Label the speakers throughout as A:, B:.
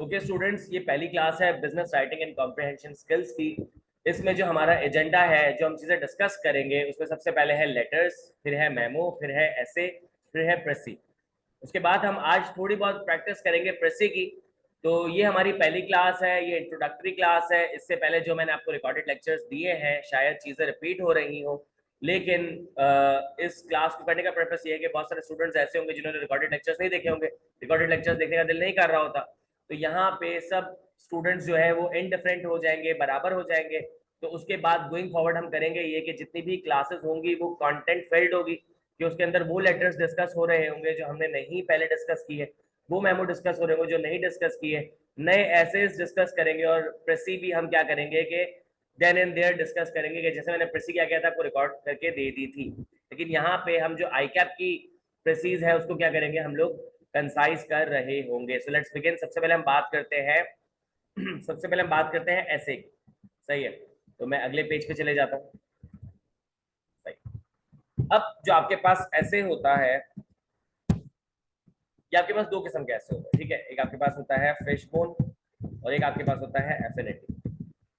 A: Okay students, ये पहली class है business writing and comprehension skills की। इसमें जो हमारा एजेंडा है, जो हम चीज़ें डिस्कस करेंगे, उसमें सबसे पहले है लेटर्स, फिर है मेमो, फिर है एसे, फिर है प्रेसी। उसके बाद हम आज थोड़ी बहुत प्रैक्टिस करेंगे प्रेसी की। तो ये हमारी पहली क्लास है, ये इंट्रोडक्टरी क्लास है। इससे पहले जो मैंने आपको रिकॉर्डेड लेक्चर्स दिए हैं, शायद चीज़ें रिपीट हो रही हो, लेकिन इस क्लास को करने का पर्पस ये है कि बहुत सारे स्टूडेंट्स ऐसे होंगे जिन्होंने रिकॉर्डेड लेक्चर्स नहीं देखे होंगे, रिकॉर्डेड लेक्चर्स देखने का दिल नहीं कर रहा होता। तो यहाँ पे सब स्टूडेंट्स जो है वो इनडिफरेंट हो जाएंगे, बराबर हो जाएंगे। तो उसके बाद गोइंग फॉरवर्ड हम करेंगे ये कि जितनी भी क्लासेस होंगी वो कंटेंट फिल्ड होगी, कि उसके अंदर वो लेटर्स डिस्कस हो रहे होंगे जो हमने नहीं पहले डिस्कस किए, वो मेमो डिस्कस हो रहे होंगे जो नहीं डिस्कस किए, नए एसेज डिस्कस करेंगे, और प्रेसी भी हम क्या करेंगे कि देन एंड देयर डिस्कस करेंगे, कि जैसे मैंने प्रेसी क्या किया था आपको रिकॉर्ड करके दे दी थी। लेकिन यहाँ पे हम जो आईकैप की प्रेसीज है उसको क्या करेंगे, हम लोग कंसाइज कर रहे होंगे। So let's begin. सबसे पहले हम बात करते हैं सबसे पहले हम बात करते हैं ऐसे। सही है, तो मैं अगले पेज पे चले जाता हूँ। अब जो आपके पास ऐसे होता है, ये आपके पास दो किस्म के ऐसे होते हैं, ठीक है। एक आपके पास होता है फिश बोन और एक आपके पास होता है एफिनिटी।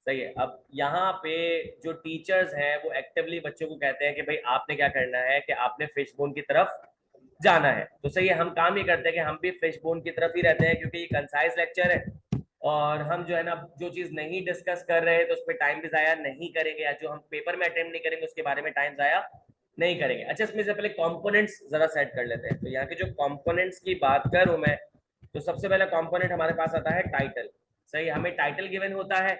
A: सही है। अब यहाँ पे जो टीचर्स हैं वो एक्टिवली बच्चों को कहते हैं कि भाई आपने क्या करना है, कि आपने फिश बोन की तरफ जाना है। तो सही है, हम काम ये करते हैं कि हम भी फिश बोन की तरफ ही रहते हैं, क्योंकि ये कंसाइज लेक्चर है और हम जो है ना जो चीज नहीं डिस्कस कर रहे हैं तो उस पर टाइम भी जाया नहीं करेंगे, या जो हम पेपर में अटेम्प्ट नहीं करेंगे उसके बारे में टाइम जाया नहीं करेंगे। अच्छा, इसमें से पहले कंपोनेंट्स जरा सेट कर लेते हैं। तो यहाँ के जो कंपोनेंट्स की बात करूं मैं, तो सबसे पहला कंपोनेंट हमारे पास आता है टाइटल। सही है, हमें टाइटल गिवन होता है।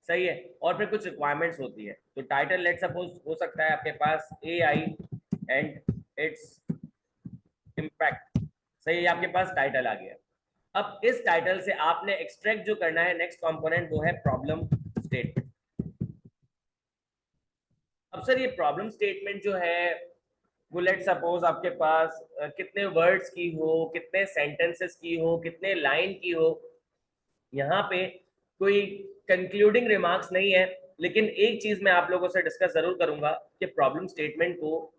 A: सही है, और फिर कुछ रिक्वायरमेंट्स होती है। तो टाइटल लेट सपोज हो सकता है आपके पास ए आई एंड इट्स इम्पैक्ट। सही है, आपके पास टाइटल आ गया। अब इस टाइटल से आपने एक्सट्रैक्ट जो करना है नेक्स्ट कंपोनेंट, वो है प्रॉब्लम स्टेटमेंट। अब सर ये प्रॉब्लम स्टेटमेंट जो है वो लेट सपोज आपके पास कितने वर्ड्स की हो, कितने सेंटेंसेस की हो, कितने लाइन की हो। यहाँ पे कोई कंक्लूडिंग रिमार्क्स नहीं है, लेकिन एक चीज मैं आप लोगों से डिस्कस जरूर करूंगा कि प्रॉब्लम स्टेटमेंट को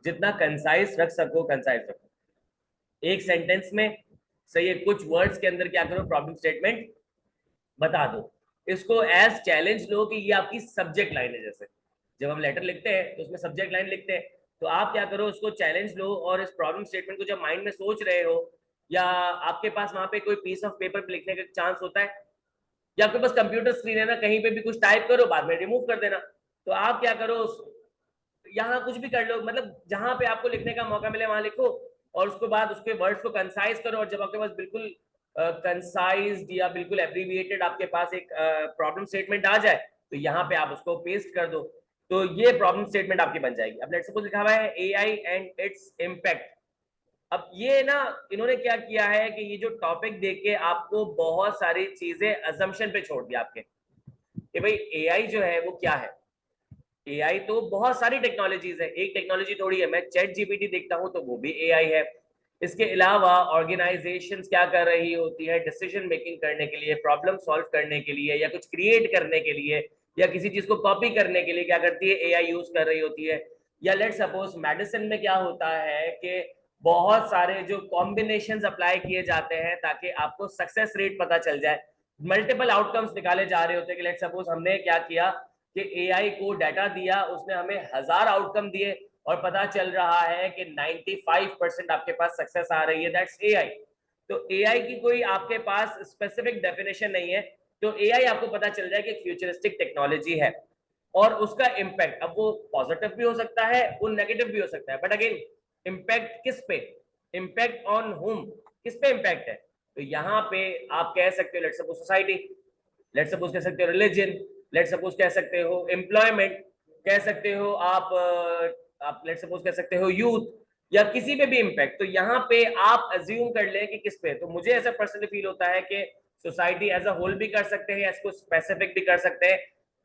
A: जितना कंसाइज रख सको कंसाइज रखो, एक सेंटेंस में। सही है, कुछ वर्ड्स के अंदर क्या करो, प्रॉब्लम स्टेटमेंट बता दो। इसको एज चैलेंज लो कि ये आपकी सब्जेक्ट लाइन है। जैसे जब हम लेटर लिखते हैं तो उसमें सब्जेक्ट लाइन लिखते हैं, तो आप क्या करो, उसको चैलेंज लो और इस प्रॉब्लम स्टेटमेंट को जब माइंड में सोच रहे हो, या आपके पास वहां पे कोई पीस ऑफ पेपर पे लिखने का चांस होता है, या आपके पास कंप्यूटर स्क्रीन है ना, कहीं पे भी कुछ टाइप करो, बाद में रिमूव कर देना। तो आप क्या करो, यहाँ कुछ भी कर लो, मतलब जहां पे आपको लिखने का मौका मिले वहां लिखो, और उसके बाद उसके वर्ड्स को कंसाइज करो। और जब आपके पास बिल्कुल कंसाइज्ड या बिल्कुल एब्रीविएटेड आपके पास एक प्रॉब्लम स्टेटमेंट आ जाए, तो यहाँ पे आप उसको पेस्ट कर दो। तो ये प्रॉब्लम स्टेटमेंट आपकी बन जाएगी। अब लेट्स सपोज लिखा हुआ है एआई एंड इट्स इम्पैक्ट। अब ये ना, इन्होंने क्या किया है कि ये जो टॉपिक देख के आपको बहुत सारी चीजें अजम्पशन पे छोड़ दिया आपके, कि भाई एआई जो है वो क्या है। एआई तो बहुत सारी टेक्नोलॉजीज है, एक टेक्नोलॉजी थोड़ी है। मैं चैट जीपीटी देखता हूँ तो वो भी एआई है। इसके अलावा ऑर्गेनाइजेशंस क्या कर रही होती है, डिसीजन मेकिंग करने के लिए, प्रॉब्लम सॉल्व करने के लिए, या कुछ क्रिएट करने के लिए, या किसी चीज को कॉपी करने के लिए क्या करती है, एआई यूज कर रही होती है। या लेट सपोज मेडिसिन में क्या होता है कि बहुत सारे जो कॉम्बिनेशंस अप्लाई किए जाते हैं ताकि आपको सक्सेस रेट पता चल जाए, मल्टीपल आउटकम्स निकाले जा रहे होते हैं। कि लेट सपोज हमने क्या किया कि एआई को डाटा दिया, उसने हमें 1000 आउटकम दिए, और पता चल रहा है कि 95% आपके पास सक्सेस आ रही है, दैट्स एआई। तो एआई की कोई आपके पास स्पेसिफिक डेफिनेशन नहीं है। तो एआई आपको पता चल जाए कि एक फ्यूचरिस्टिक टेक्नोलॉजी है, और उसका इम्पैक्ट अब वो पॉजिटिव भी हो सकता है, वो नेगेटिव भी हो सकता है। बट अगेन, इम्पैक्ट किस पे, इम्पैक्ट ऑन हुम, किस पे इम्पैक्ट है। तो यहाँ पे आप कह सकते हो let's suppose society, let's suppose कह सकते हो रिलीजन, लेट्स सपोज कह सकते हो एम्प्लॉयमेंट, कह सकते हो आप लेट्स सपोज कह सकते हो यूथ, या किसी पे भी इम्पैक्ट। तो यहाँ पे आप अज्यूम कर ले कि किस पे। तो मुझे ऐसा पर्सनली फील होता है कि सोसाइटी एज अ होल भी कर सकते हैं, या इसको स्पेसिफिक भी कर सकते हैं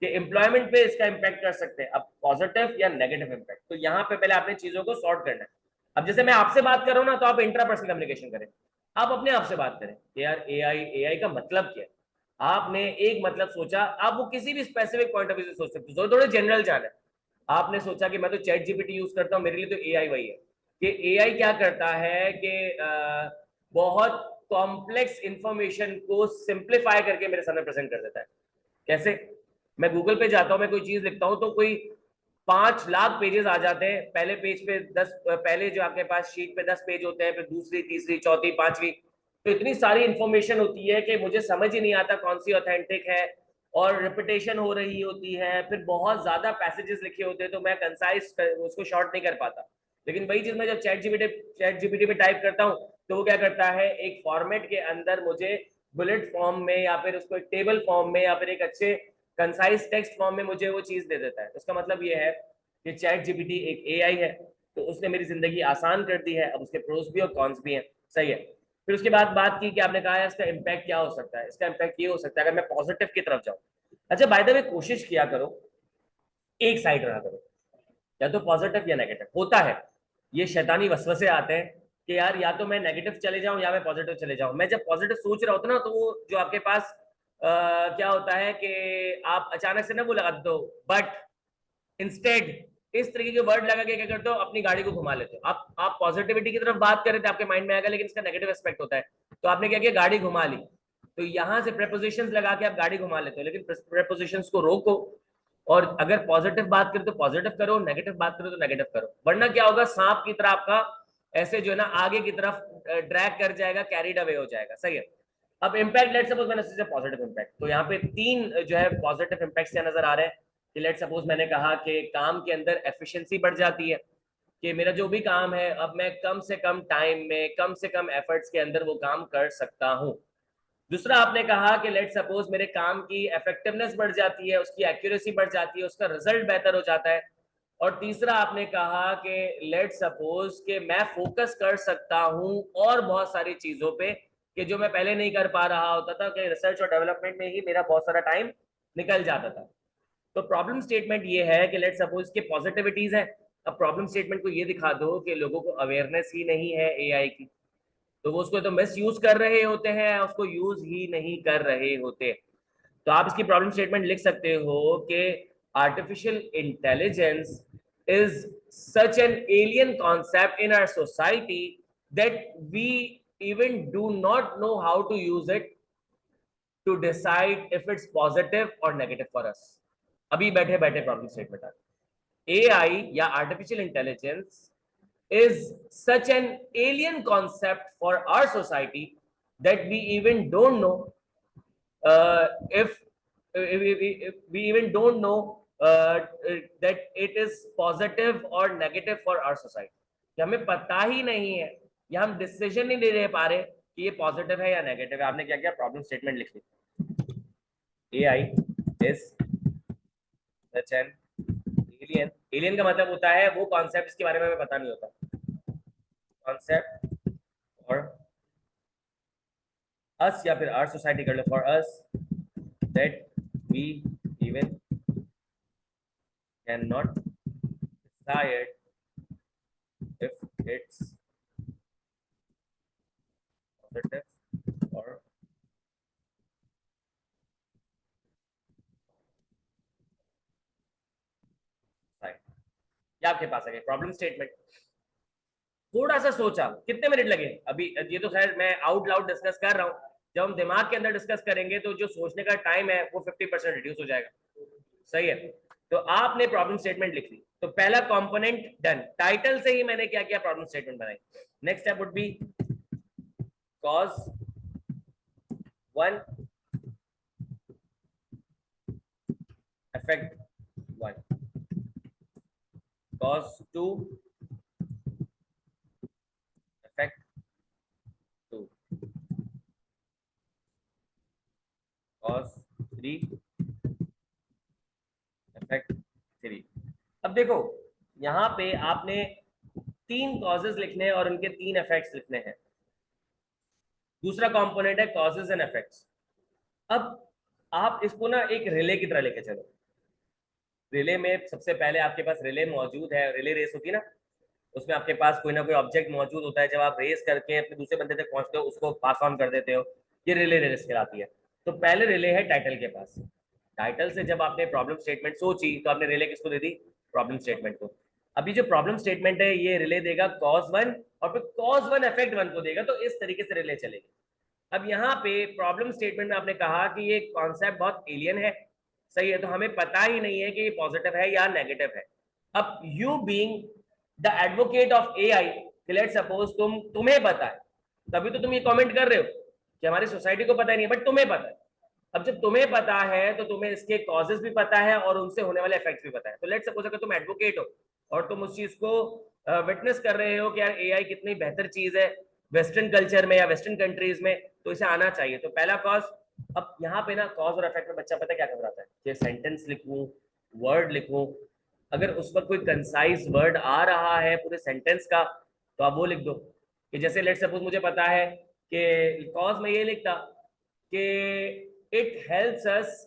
A: कि एम्प्लॉयमेंट पे इसका इम्पैक्ट कर सकते हैं, अब पॉजिटिव या नेगेटिव इम्पैक्ट। तो यहाँ पे पहले आपने चीजों को सॉर्ट करना है। अब जैसे मैं आपसे बात कर रहा हूँ ना, तो आप इंट्रापर्सनल कम्युनिकेशन करें, आप अपने आप से बात करें कि यार एआई का मतलब क्या है। आपने एक मतलब सोचा, आप वो किसी भी स्पेसिफिक पॉइंट ऑफ व्यू से सोच सकते हो, थोड़े जनरल जाना है। आपने सोचा कि मैं तो चैट जीपीटी यूज करता हूँ, मेरे लिए तो एआई वही है। कि एआई क्या करता है कि बहुत कॉम्प्लेक्स इंफॉर्मेशन को सिंप्लीफाई करके मेरे सामने प्रेजेंट कर देता है। कैसे? मैं गूगल पे जाता हूँ, मैं कोई चीज लिखता हूँ तो कोई 5 लाख पेजेस आ जाते हैं। पहले पेज पे 10, पहले जो आपके पास शीट पे 10 पेज होते हैं, फिर दूसरी, तीसरी, चौथी, पांचवी, तो इतनी सारी इंफॉर्मेशन होती है कि मुझे समझ ही नहीं आता कौन सी ऑथेंटिक है, और रिपीटेशन हो रही होती है, फिर बहुत ज्यादा पैसेजेस लिखे होते हैं, तो मैं कंसाइज उसको शॉर्ट नहीं कर पाता। लेकिन वही चीज मैं जब चैट जीपीटी में टाइप करता हूँ, तो वो क्या करता है, एक फॉर्मेट के अंदर मुझे बुलेट फॉर्म में, या फिर उसको एक टेबल फॉर्म में, या फिर एक अच्छे कंसाइज टेक्स्ट फॉर्म में मुझे वो चीज दे देता है। उसका मतलब ये है कि चैट जीपीटी एक एआई है, तो उसने मेरी जिंदगी आसान कर दी है। अब उसके प्रोस भी और कॉन्स भी हैं, सही है। फिर उसके बाद बात की कि आपने कहा है इसका इम्पैक्ट क्या हो सकता है। इसका इम्पैक्ट ये हो सकता है अगर मैं पॉजिटिव की तरफ जाऊं। अच्छा, बाय द वे, कोशिश किया करो एक साइड रहा करो, या तो पॉजिटिव या नेगेटिव होता है। ये शैतानी वसवसे आते हैं कि यार या तो मैं नेगेटिव चले जाऊं या मैं पॉजिटिव चले जाऊं। मैं जब पॉजिटिव सोच रहा होता ना, तो वो जो आपके पास क्या होता है कि आप अचानक से ना वो लगा दो, बट इंस्टेड इस तरीके के वर्ड लगा के क्या करते हो, अपनी गाड़ी को घुमा लेते हो। आप पॉजिटिविटी की तरफ बात कर रहे थे, आपके माइंड में आएगा, लेकिन इसका नेगेटिव एस्पेक्ट होता है। तो आपने क्या किया, गाड़ी घुमा ली। तो यहां से प्रेपोजिशंस लगा के आप गाड़ी घुमा लेते हो, लेकिन प्रेपोजिशंस को रोको, और अगर पॉजिटिव बात करें तो पॉजिटिव करो, नेगेटिव बात करो तो नेगेटिव करो। वरना क्या होगा, सांप की तरह आपका ऐसे जो है ना आगे की तरफ ड्रैग कर जाएगा, कैरिड अवे हो जाएगा, सही है। अब इम्पैक्ट, लेट्स सपोज मैंने सोचा पॉजिटिव इम्पैक्ट, तो यहाँ पे 3 जो है पॉजिटिव इम्पैक्ट क्या नजर आ रहे हैं कि लेट्स सपोज मैंने कहा कि काम के अंदर एफिशिएंसी बढ़ जाती है, कि मेरा जो भी काम है अब मैं कम से कम टाइम में, कम से कम एफर्ट्स के अंदर वो काम कर सकता हूँ। दूसरा आपने कहा कि लेट सपोज मेरे काम की इफेक्टिवनेस बढ़ जाती है, उसकी एक्यूरेसी बढ़ जाती है, उसका रिजल्ट बेहतर हो जाता है। और तीसरा आपने कहा कि लेट सपोज कि मैं फोकस कर सकता हूं और बहुत सारी चीजों पे, कि जो मैं पहले नहीं कर पा रहा होता था, कि रिसर्च और डेवलपमेंट में ही मेरा बहुत सारा टाइम निकल जाता था। तो प्रॉब्लम स्टेटमेंट ये है कि लेट सपोज के पॉजिटिविटीज है। अब प्रॉब्लम स्टेटमेंट को ये दिखा दो कि लोगों को अवेयरनेस ही नहीं है एआई की, तो वो उसको तो मिस यूज कर रहे होते हैं, उसको यूज ही नहीं कर रहे होते। तो आप इसकी प्रॉब्लम स्टेटमेंट लिख सकते हो कि artificial intelligence is such an alien concept in our society that we even do not know how to use it to decide if it's positive or negative for us। अभी बैठे बैठे problem statement आ, AI या artificial intelligence is such an alien concept for our society that we even don't know if we even don't know that it is positive or negative for our society। कि हमें पता ही नहीं है, या हम decision नहीं ले पा रहे कि ये पॉजिटिव है या नेगेटिव है। आपने क्या किया, प्रॉब्लम स्टेटमेंट लिख ली, AI is such an alien. Alien का मतलब होता है वो कॉन्सेप्ट जिसके बारे में हमें पता नहीं होता, कॉन्सेप्ट और अस, या फिर आवर सोसाइटी कर लो, for us that we even can not decide if it's positive और ये आपके पास है प्रॉब्लम स्टेटमेंट। थोड़ा सा सोचा, कितने मिनट लगे अभी, ये तो खैर मैं आउट लाउड डिस्कस कर रहा हूँ। जब हम दिमाग के अंदर डिस्कस करेंगे तो जो सोचने का टाइम है वो 50% रिड्यूस हो जाएगा, सही है। तो आपने प्रॉब्लम स्टेटमेंट लिख ली, तो पहला कंपोनेंट डन। टाइटल से ही मैंने क्या किया, प्रॉब्लम स्टेटमेंट बनाई। Next step would be cause 1 effect 1, cause 2 effect 2, cause 3 effect 3। अब देखो यहां पे आपने 3 कॉजेज लिखने हैं और उनके 3 इफेक्ट्स लिखने हैं। दूसरा कंपोनेंट है कॉजेज एंड इफेक्ट्स। अब आप इसको ना एक रिले की तरह लेके चलो। रिले में सबसे पहले आपके पास रिले मौजूद है, रिले रेस होती है ना, उसमें आपके पास कोई ना कोई ऑब्जेक्ट मौजूद होता है। जब आप रेस करके अपने दूसरे बंदे तक पहुंचते हो, उसको पास ऑन कर देते हो, ये रिले रेस कहलाती है। तो पहले रिले है टाइटल के पास। टाइटल से जब आपने प्रॉब्लम स्टेटमेंट सोची तो आपने रिले किसको दे दी, प्रॉब्लम स्टेटमेंट को। अभी जो प्रॉब्लम स्टेटमेंट है ये रिले देगा कॉज 1, और फिर कॉज 1 इफेक्ट 1 को देगा। तो इस तरीके से रिले चलेगी। अब यहाँ पे प्रॉब्लम स्टेटमेंट में आपने कहा कि ये कॉन्सेप्ट बहुत एलियन है, सही है, तो हमें पता ही नहीं है कि ये पॉजिटिव है या नेगेटिव है। अब you being the advocate of AI, let suppose तुम्हें पता है, तभी तो तुम ये कमेंट कर रहे हो कि हमारी सोसाइटी को पता नहीं है, बट तुम्हें पता है। अब जब तुम्हें पता है तो तुम्हें इसके कॉजेस भी पता है और उनसे होने वाले इफेक्ट्स भी पता है। तो लेट सपोज अगर तुम एडवोकेट हो और तुम उस चीज को विटनेस कर रहे हो कि यार एआई कितनी बेहतर चीज है वेस्टर्न कल्चर में या वेस्टर्न कंट्रीज में, तो इसे आना चाहिए। तो पहला कॉज, अब यहाँ पे ना कॉज और इफेक्ट में बच्चा पता क्या घबराता है कि सेंटेंस लिखूं, वर्ड लिखूं, अगर उस पर कोई कंसाइज वर्ड आ रहा है पूरे सेंटेंस का तो आप वो लिख दो। कि जैसे लेट सपोज मुझे पता है कि कॉज में ये लिखता कि it helps us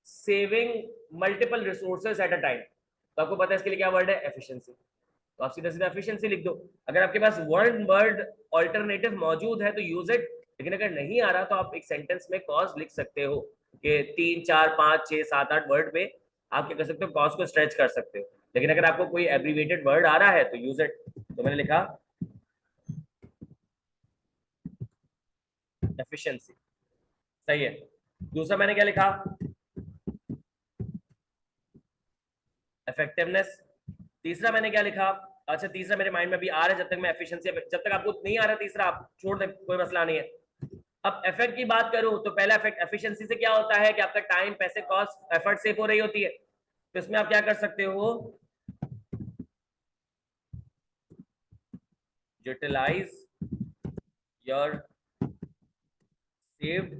A: saving multiple resources at a time, तो आपको पता है इसके लिए क्या वर्ड है, एफिशिएंसी, तो आप सीधा सीधा एफिशिएंसी लिख दो। अगर आपके पास वन वर्ड ऑल्टरनेटिव मौजूद है तो यूज इट, लेकिन अगर नहीं आ रहा तो आप एक सेंटेंस में कॉज लिख सकते हो कि 3 4 5 6 7 8 वर्ड में आप क्या कर सकते हो, कॉज को स्ट्रेच कर सकते हो। लेकिन अगर आपको कोई एब्रीवेटेड वर्ड आ रहा है तो यूज इट। तो मैंने लिखा एफिशिएंसी, सही है। दूसरा मैंने क्या लिखा, इफेक्टिवनेस। तीसरा मैंने क्या लिखा, अच्छा तीसरा मेरे माइंड में भी आ रहा है, जब तक मैं एफिशिएंसी, जब तक आपको नहीं आ रहा तीसरा आप छोड़ दे, कोई मसला नहीं है। अब इफेक्ट की बात करूं तो पहला इफेक्ट एफिशिएंसी से क्या होता है कि आपका टाइम, पैसे, कॉस्ट, एफर्ट सेव हो रही होती है। तो इसमें आप क्या कर सकते हो, utilize your saved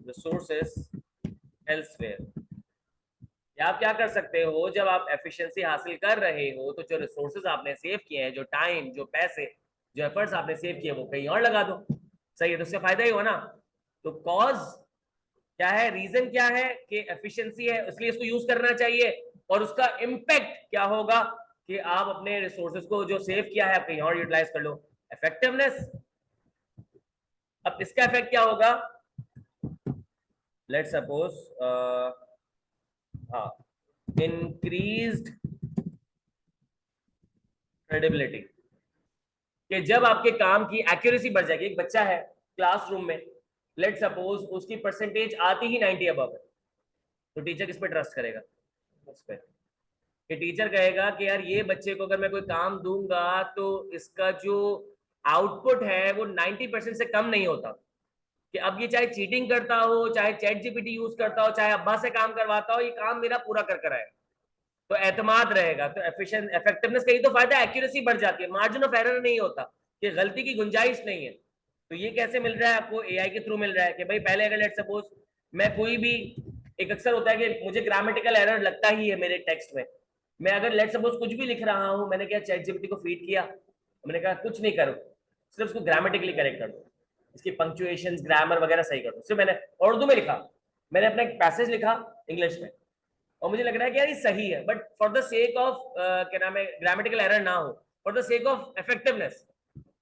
A: resources elsewhere. या आप क्या कर सकते हो, जब आप एफिशिएंसी हासिल कर रहे हो तो जो रिसोर्सेज आपने सेव किए हैं, जो टाइम, जो पैसे, जो एफर्ट्स आपने सेव किए वो कहीं और लगा दो, सही है, तो उससे फायदा ही हुआ ना। तो कॉज क्या है, रीजन क्या है कि एफिशिएंसी है, इसलिए इसको यूज करना चाहिए। और उसका इम्पैक्ट क्या होगा कि आप अपने रिसोर्सेज को जो सेव किया है आप कहीं और यूटिलाइज कर लो, इफेक्टिवनेस। अब इसका इफेक्ट क्या होगा, लेट सपोज हाँ, इंक्रीज्ड क्रेडिबिलिटी, कि जब आपके काम की एक्यूरेसी बढ़ जाएगी। एक बच्चा है क्लासरूम में, लेट सपोज उसकी परसेंटेज आती ही 90 अबव है, तो टीचर किस पे ट्रस्ट करेगा, उस पे। कि टीचर कहेगा कि यार ये बच्चे को अगर मैं कोई काम दूंगा तो इसका जो आउटपुट है वो 90% से कम नहीं होता, कि अब ये चाहे चीटिंग करता हो, चाहे चैट जीपीटी यूज करता हो, चाहे अब्बा से काम करवाता हो, ये काम मेरा पूरा कर कर आएगा, तो एतमाद रहेगा। तो एफिशिएंट इफेक्टिवनेस का ही तो फायदा, एक्यूरेसी बढ़ जाती है, मार्जिन ऑफ एरर नहीं होता, कि गलती की गुंजाइश नहीं है। तो ये कैसे मिल रहा है आपको, एआई के थ्रू मिल रहा है। कि भाई पहले अगर लेट सपोज मैं कोई भी, एक अक्सर होता है कि मुझे ग्रामेटिकल एरर लगता ही है मेरे टेक्स्ट में, मैं अगर लेट सपोज कुछ भी लिख रहा हूं, मैंने क्या चैट जीपीटी को फीड किया, मैंने कहा कुछ नहीं करो, सिर्फ उसको ग्रामेटिकली करेक्ट कर दो, इसकी पंक्चुएशन, ग्रामर वगैरह सही कर दो। सिर्फ मैंने उर्दू में लिखा, मैंने अपना एक पैसेज लिखा इंग्लिश में, और मुझे लग रहा है कि यार ये सही है, but for the sake of क्या नाम है, ग्रामेटिकल एरर ना हो, for the sake of effectiveness,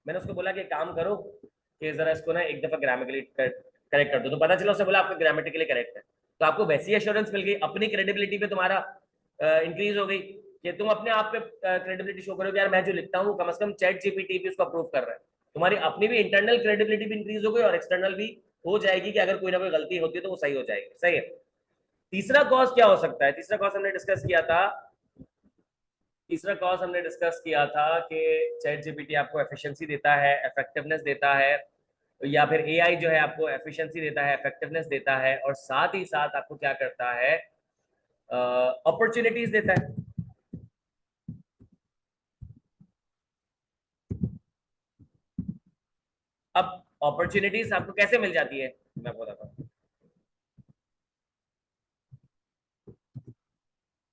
A: मैंने उसको बोला कि काम करो कि जरा इसको ना एक दफा ग्रामेटिकली करेक्ट कर दो, तो पता चला उसने बोला आपका ग्रामेटिकली करेक्ट है, तो आपको वैसी एश्योरेंस मिल गई, अपनी क्रेडिबिलिटी पे तुम्हारा इंक्रीज हो गई, कि तुम अपने आप पे क्रेडिबिलिटी शो करो कि यार मैं जो लिखता हूँ कम से कम चैट जीपीटी भी उसको अप्रूव कर रहा है। तुम्हारी अपनी भी इंटरनल क्रेडिबिलिटी भी इंक्रीज हो गई और एक्सटर्नल भी हो जाएगी, कि अगर कोई ना कोई गलती होती है तो वो सही हो जाएगी, सही है। तीसरा कॉज क्या हो सकता है, तीसरा कॉज हमने डिस्कस किया था, तीसरा कॉज हमने डिस्कस किया था कि चैट जीपीटी आपको एफिशिएंसी देता है, इफेक्टिवनेस देता है, या फिर एआई जो है आपको एफिशिएंसी देता है, इफेक्टिवनेस देता है, और साथ ही साथ आपको क्या करता है, अपॉर्चुनिटीज देता है। अब अपॉर्चुनिटीज आपको कैसे मिल जाती है, मैं आपको बताता हूँ।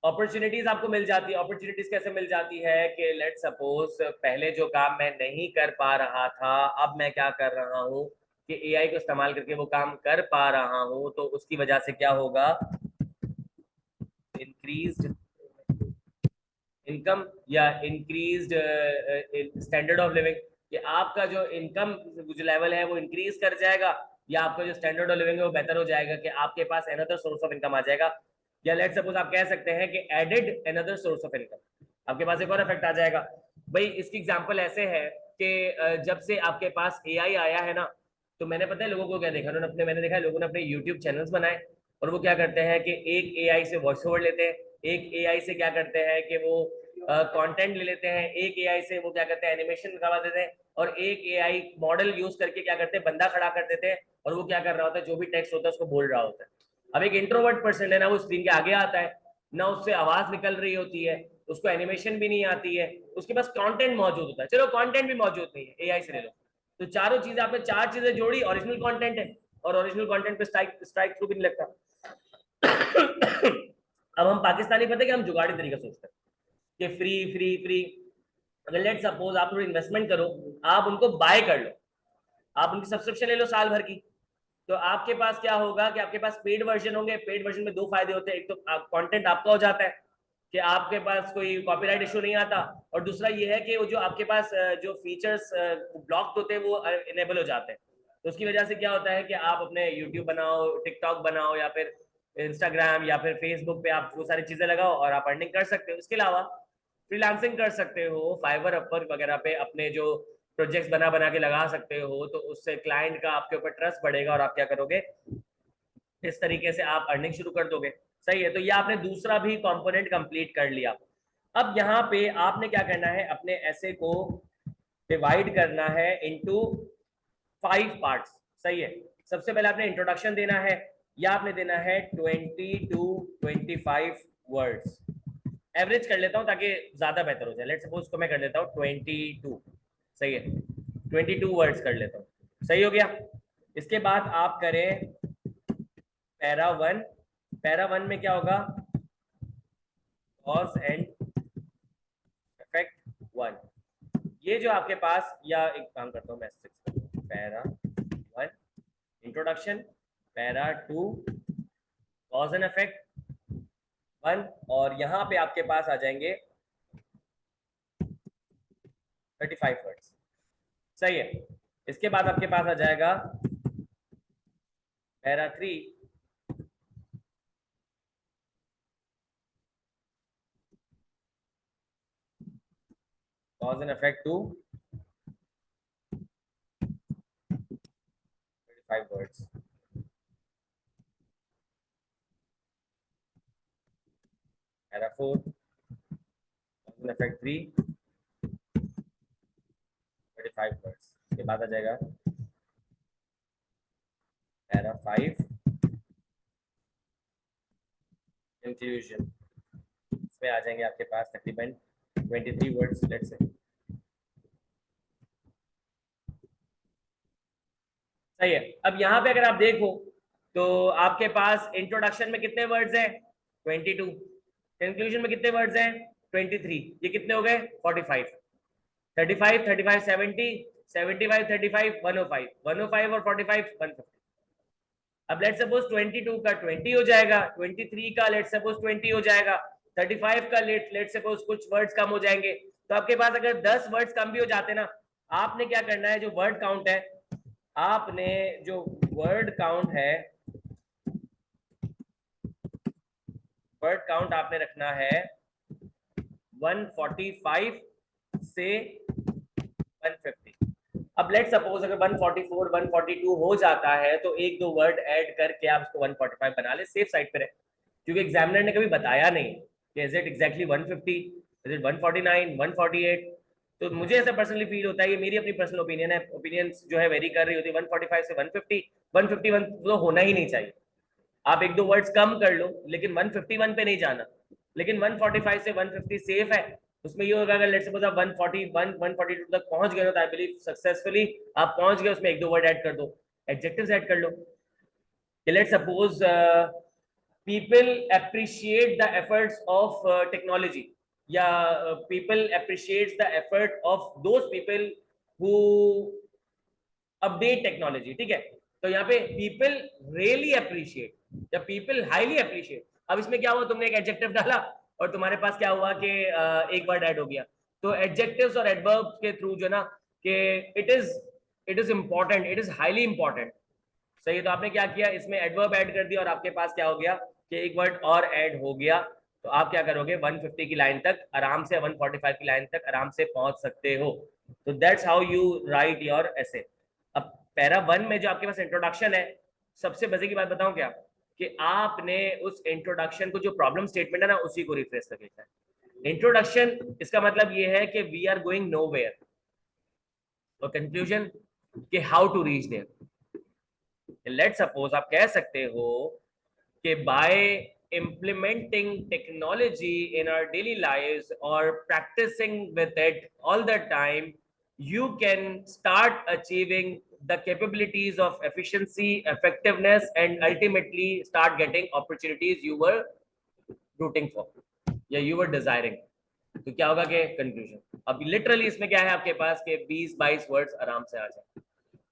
A: अपॉर्चुनिटीज आपको मिल जाती है, अपॉर्चुनिटीज कैसे मिल जाती है कि लेट सपोज पहले जो काम मैं नहीं कर पा रहा था, अब मैं क्या कर रहा हूँ कि एआई को इस्तेमाल करके वो काम कर पा रहा हूँ, तो उसकी वजह से क्या होगा, इंक्रीज्ड इनकम या इंक्रीज्ड स्टैंडर्ड ऑफ लिविंग, कि आपका जो इनकम जो लेवल है वो इंक्रीज कर जाएगा, या आपका जो स्टैंडर्ड ऑफ लिविंग है वो बेहतर हो जाएगा, कि आपके पास अनदर सोर्स ऑफ इनकम आ जाएगा। या लेट सपोज आप कह सकते हैं कि added another source of income, आपके पास एक और इफेक्ट आ जाएगा। भाई इसकी एग्जांपल ऐसे है कि जब से आपके पास एआई आया है ना, तो मैंने पता है लोगों को क्या देखा, उन्होंने अपने मैंने देखा है लोगों ने अपने यूट्यूब चैनल्स बनाए और वो क्या करते हैं कि एक एआई से वॉइस ओवर लेते हैं, एक एआई से क्या करते हैं कि वो कंटेंट ले लेते हैं, एक एआई से वो क्या करते हैं एनिमेशन करवा देते हैं, और एक एआई मॉडल यूज करके क्या करते हैं बंदा खड़ा कर देते हैं और वो क्या कर रहा होता है जो भी टेक्स्ट होता है उसको बोल रहा होता है। अब एक इंट्रोवर्ट पर्सन है ना, वो स्क्रीन के आगे आता है ना, उससे आवाज निकल रही होती है, उसको एनिमेशन भी नहीं आती है, उसके पास कंटेंट मौजूद होता है, चलो कंटेंट भी मौजूद नहीं है, एआई से ले लो, तो चारों चीजें आपने चार चीजें जोड़ी, ओरिजिनल कंटेंट है, और ओरिजिनल कंटेंट पे स्ट्राइक थ्रू भी नहीं लगता। अब हम पाकिस्तानी पता है कि हम जुगाड़ी तरीका सोचते हैं कि फ्री फ्री फ्री। अगर लेट सपोज आप थोड़ी इन्वेस्टमेंट करो, आप उनको बाय कर लो, आप उनकी सब्सक्रिप्शन ले लो साल भर की, तो आपके पास क्या होगा कि आपके पास पेड वर्जन होंगे। पेड वर्जन में दो फायदे होते हैं, एक तो कंटेंट आपका हो जाता है कि आपके पास कोई कॉपीराइट इशू नहीं आता, और दूसरा ये है कि वो जो आपके पास जो फीचर्स ब्लॉक्ड होते हैं वो इनेबल हो जाते हैं। तो उसकी वजह से क्या होता है कि आप अपने यूट्यूब बनाओ, टिकटॉक बनाओ, या फिर इंस्टाग्राम या फिर फेसबुक पे आप वो सारी चीजें लगाओ और आप अर्निंग कर सकते हो। इसके अलावा फ्रीलांसिंग कर सकते हो, फाइवर अपवर्क वगैरह पे अपने जो प्रोजेक्ट्स बना बना के लगा सकते हो, तो उससे क्लाइंट का आपके ऊपर ट्रस्ट बढ़ेगा और आप क्या करोगे, इस तरीके से आप अर्निंग शुरू कर दोगे। सही है, तो ये आपने दूसरा भी कंपोनेंट कंप्लीट कर लिया। अब यहाँ पे आपने क्या करना है, अपने ऐसे को डिवाइड करना है इनटू 5 पार्ट्स। सही है, सबसे पहले आपने इंट्रोडक्शन देना है, या आपने देना है 20 to 25 वर्ड्स। एवरेज कर लेता हूं ताकि ज्यादा बेहतर हो जाए, लेट्स सपोज को मैं कर लेता हूं 22। सही है, 22 वर्ड्स कर लेता हूं। सही हो गया। इसके बाद आप करें पैरा 1। पैरा 1 में क्या होगा, कॉज एंड इफेक्ट 1। ये जो आपके पास, या एक काम करता हूं मैं, para 1 introduction, para 2 cause and effect 1, और यहां पे आपके पास आ जाएंगे 35 वर्ड्स। सही है, इसके बाद आपके पास आ जाएगा para 3 cause and effect 2 35 words. Para 4 cause and effect 3 35 words. इसके बाद आ जाएगा पैरा 5 इंक्लूजन, इसमें आ जाएंगे आपके पास तकरीबन 23 वर्ड्स लेट्स से। सही है, अब यहाँ पे अगर आप देखो तो आपके पास इंट्रोडक्शन में कितने वर्ड्स हैं, 22। कंक्लूजन में कितने वर्ड्स हैं, 23। ये कितने हो गए, 45। 35 35 70 75 35 105 105 और 45 150। अब लेट्स सपोज 22 का 20 हो जाएगा, 23 का लेट्स सपोज 20 हो जाएगा, 35 का लेट्स सपोज कुछ वर्ड्स कम हो जाएंगे। तो आपके पास अगर 10 वर्ड्स कम भी हो जाते ना, आपने क्या करना है, जो वर्ड काउंट है, आपने जो वर्ड काउंट है, वर्ड काउंट आपने रखना है 145 से 150। अब लेट सपोज अगर 144 142 हो जाता है तो एक दो वर्ड ऐड करके आप इसको 145 बना ले, सेफ साइड पे रहे, क्योंकि एग्जामिनर ने कभी बताया नहीं कि is it exactly 150, is it 149 148। तो मुझे ऐसा पर्सनली फील होता है, ये मेरी अपनी पर्सनल ओपिनियन है, ओपिनियन जो है वेरी कर रही होती है, 145 से 150 151 तो होना ही नहीं चाहिए। आप एक दो वर्ड्स कम कर लो लेकिन 151 पे नहीं जाना, लेकिन 145 से 150 सेफ है। उसमें ये होगा अगर लेट्स सपोज आप 141 142 तक पहुंच गए हो तो आई बिलीव सक्सेसफुली आप पहुंच गए, उसमें एक दो वर्ड ऐड कर दो, एडजेक्टिव्स ऐड कर लो। Let's suppose people appreciate the efforts of technology, या people appreciates the effort of those people who update technology। ठीक है, तो यहाँ पे people really appreciate या people highly appreciate। अब इसमें क्या हुआ, तुमने एक एडजेक्टिव डाला और तुम्हारे पास क्या हुआ कि एक वर्ड ऐड हो गया। तो एडजेक्टिव्स और एडवर्ब्स के थ्रू जो ना कि it is important, it is highly important. सही है, तो आपने क्या किया, इसमें एडवर्ब ऐड कर दिया और आपके पास क्या हो गया कि एक वर्ड और ऐड हो गया तो आप क्या करोगे, 150 की लाइन तक आराम से, 145 की लाइन तक आराम से पहुंच सकते हो। तो that's how you right your एसे। अब पैरा 1 में जो आपके पास इंट्रोडक्शन है, सबसे मजे की बात बताऊं क्या, कि आपने उस इंट्रोडक्शन को, जो प्रॉब्लम स्टेटमेंट है ना, उसी को रिफ्रेश कर लिखा है। इंट्रोडक्शन, इसका मतलब ये है कि वी आर गोइंग नोवेयर, और कंक्लूजन कि how to reach there. Let suppose आप कह सकते हो कि by implementing technology in our daily lives or practicing with it all the time, you can start achieving the capabilities of efficiency, effectiveness, and ultimately start getting opportunities you were rooting for या you were desiring। तो क्या होगा कि conclusion, अब literally इसमें क्या है आपके पास के 20-22 वर्ड्स आराम से आ जाए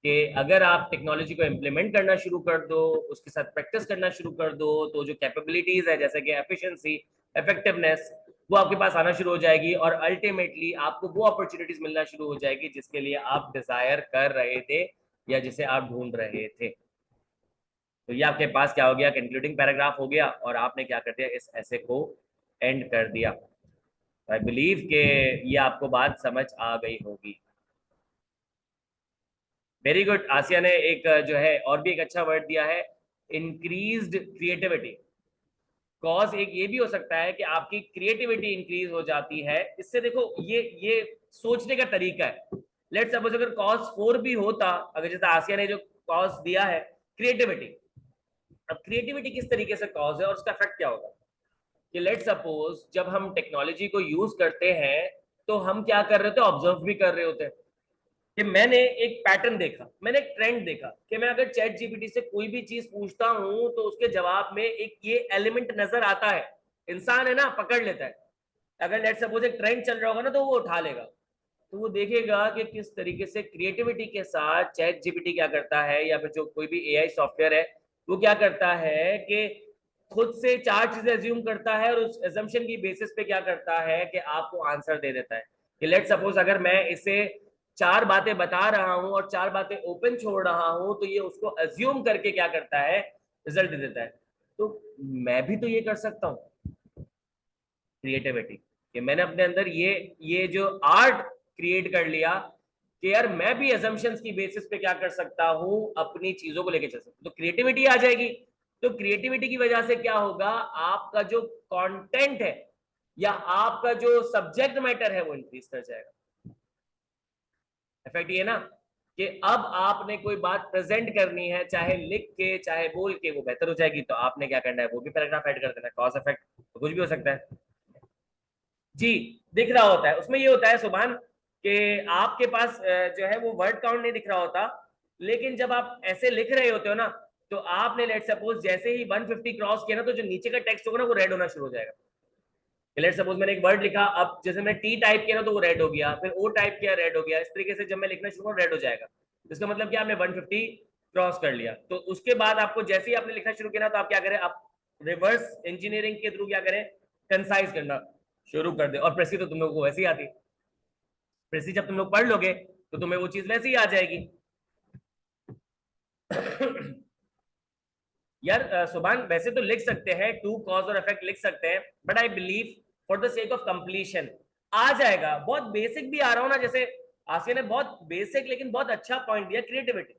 A: कि अगर आप टेक्नोलॉजी को इम्प्लीमेंट करना शुरू कर दो, उसके साथ प्रैक्टिस करना शुरू कर दो, तो जो कैपेबिलिटीज है जैसे कि एफिशिएंसी, इफेक्टिवनेस, वो आपके पास आना शुरू हो जाएगी, और अल्टीमेटली आपको वो अपॉर्चुनिटीज मिलना शुरू हो जाएगी जिसके लिए आप डिजायर कर रहे थे या जिसे आप ढूंढ रहे थे। तो ये आपके पास क्या हो गया, कंक्लूडिंग पैराग्राफ हो गया, और आपने क्या कर दिया, इस ऐसे को एंड कर दिया। आई बिलीव के ये आपको बात समझ आ गई होगी। Very good. आसिया ने एक जो है और भी एक अच्छा वर्ड दिया है, इंक्रीज्ड क्रिएटिविटी। कॉज एक ये भी हो सकता है कि आपकी क्रिएटिविटी इंक्रीज हो जाती है इससे। देखो ये सोचने का तरीका है। लेट्स सपोज अगर कॉज 4 भी होता, अगर जैसे आसिया ने जो कॉज दिया है क्रिएटिविटी, अब क्रिएटिविटी किस तरीके से कॉज है और उसका इफेक्ट क्या होगा, कि लेट्स सपोज जब हम टेक्नोलॉजी को यूज करते हैं तो हम क्या कर रहे होते हैं, ऑब्जर्व भी कर रहे होते हैं कि मैंने एक पैटर्न देखा, मैंने एक ट्रेंड देखा कि मैं अगर चैट जीपीटी से कोई भी चीज पूछता हूं तो उसके जवाब में एक ये एलिमेंट नजर आता है। इंसान है ना, पकड़ लेता है। अगर लेट सपोज एक ट्रेंड चल रहा होगा ना तो वो उठा लेगा, तो वो देखेगा कि किस तरीके से क्रिएटिविटी के साथ चैट जीपीटी क्या करता है, या फिर जो कोई भी एआई सॉफ्टवेयर है वो क्या करता है कि खुद से 4 चीजें एज्यूम करता है, और उस एजम्पशन की बेसिस पे क्या करता है कि आपको आंसर दे देता है। कि लेट सपोज अगर मैं इसे 4 बातें बता रहा हूं और 4 बातें ओपन छोड़ रहा हूं, तो ये उसको एज्यूम करके क्या करता है, रिजल्ट दे देता है। तो मैं भी तो ये कर सकता हूं, क्रिएटिविटी, कि मैंने अपने अंदर ये जो आर्ट क्रिएट कर लिया कि यार मैं भी असम्पशंस की बेसिस पे क्या कर सकता हूं, अपनी चीजों को लेके चल सकता हूं, तो क्रिएटिविटी आ जाएगी। तो क्रिएटिविटी की वजह से क्या होगा, आपका जो कंटेंट है या आपका जो सब्जेक्ट मैटर है वो इंक्रीज कर जाएगा। इफेक्ट ये ना कि अब आपने कोई बात प्रेजेंट करनी है, चाहे लिख के चाहे बोल के, वो बेहतर हो जाएगी। तो आपने क्या करना है, वो भी पैराग्राफ ऐड कर देना है। कॉज इफेक्ट तो कुछ भी हो सकता है जी, दिख रहा होता है उसमें। ये होता है सुभान कि आपके पास जो है वो वर्ड काउंट नहीं दिख रहा होता, लेकिन जब आप ऐसे लिख रहे होते हो ना, तो आपने लेट सपोज जैसे ही 150 क्रॉस किया ना, तो जो नीचे का टेक्स्ट होगा ना वो रेड होना शुरू हो जाएगा। लेट सपोज मैंने एक वर्ड लिखा, अब जैसे मैं टी टाइप किया ना तो वो रेड हो गया, फिर ओ टाइप किया रेड हो गया। इस तरीके से जब मैं लिखना शुरू करूँ रेड हो जाएगा। इसका मतलब क्या, मैं 150 क्रॉस कर लिया। तो उसके बाद आपको जैसे ही आपने लिखना शुरू किया ना, तो आप क्या करें, आप रिवर्स इंजीनियरिंग के थ्रू क्या करें, कंसाइज करना शुरू कर दे। और प्रेसी तो तुम लोगों को वैसे ही आती, प्रेसी जब तुम लोग पढ़ लोगे तो तुम्हें वो चीज वैसे ही आ जाएगी। यार सुभान वैसे तो लिख सकते हैं, टू कॉज और इफेक्ट लिख सकते हैं, but I believe for the sake of completion आ जाएगा। बहुत बेसिक भी आ रहा हो ना, जैसे आसिया ने बहुत बेसिक लेकिन बहुत अच्छा पॉइंट दिया, क्रिएटिविटी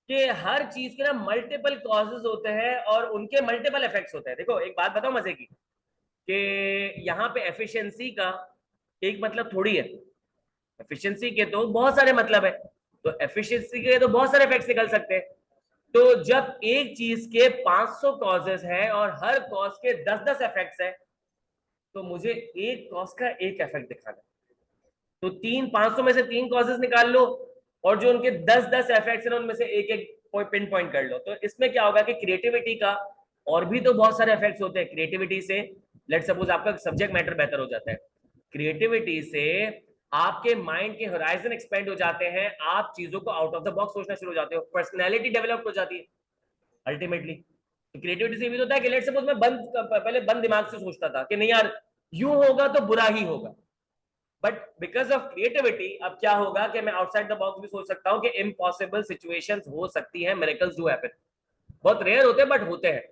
A: कि हर चीज के ना मल्टीपल कॉजेज होते हैं और उनके मल्टीपल इफेक्ट्स होते हैं। देखो एक बात बताओ मजे की, कि यहाँ पे एफिशिएंसी का एक मतलब थोड़ी है, एफिशिएंसी के तो बहुत सारे मतलब है। तो एफिशिएंसी के तो बहुत सारे इफेक्ट्स निकल सकते हैं। तो जब एक चीज के 500 कॉजेस है और हर कॉज के 10-10 इफेक्ट्स है, तो मुझे एक कॉज का एक इफेक्ट दिखाना है। तो 500 में से 3 कॉजेस निकाल लो, और जो उनके 10-10 इफेक्ट्स है ना उनमें से एक एक पिन पॉइंट कर लो। तो इसमें क्या होगा कि क्रिएटिविटी का और भी तो बहुत सारे इफेक्ट्स होते हैं। क्रिएटिविटी से लेट सपोज आपका सब्जेक्ट मैटर बेहतर हो जाता है, क्रिएटिविटी से आपके माइंड के होराइजन एक्सपेंड हो जाते हैं, आप चीजों को आउट ऑफ द बॉक्स सोचना शुरू हो जाते हो, पर्सनैलिटी डेवलप हो जाती है अल्टीमेटली। तो क्रिएटिविटी से भी होता है कि लेट सपोज मैं पहले बंद दिमाग से सोचता था कि नहीं यार यूं होगा तो बुरा ही होगा, बट बिकॉज ऑफ क्रिएटिविटी अब क्या होगा कि मैं आउटसाइड द बॉक्स भी सोच सकता हूँ कि इम्पॉसिबल सिचुएशंस हो सकती है, मिरेकल्स डू हैपन। बहुत रेयर होते हैं बट होते हैं।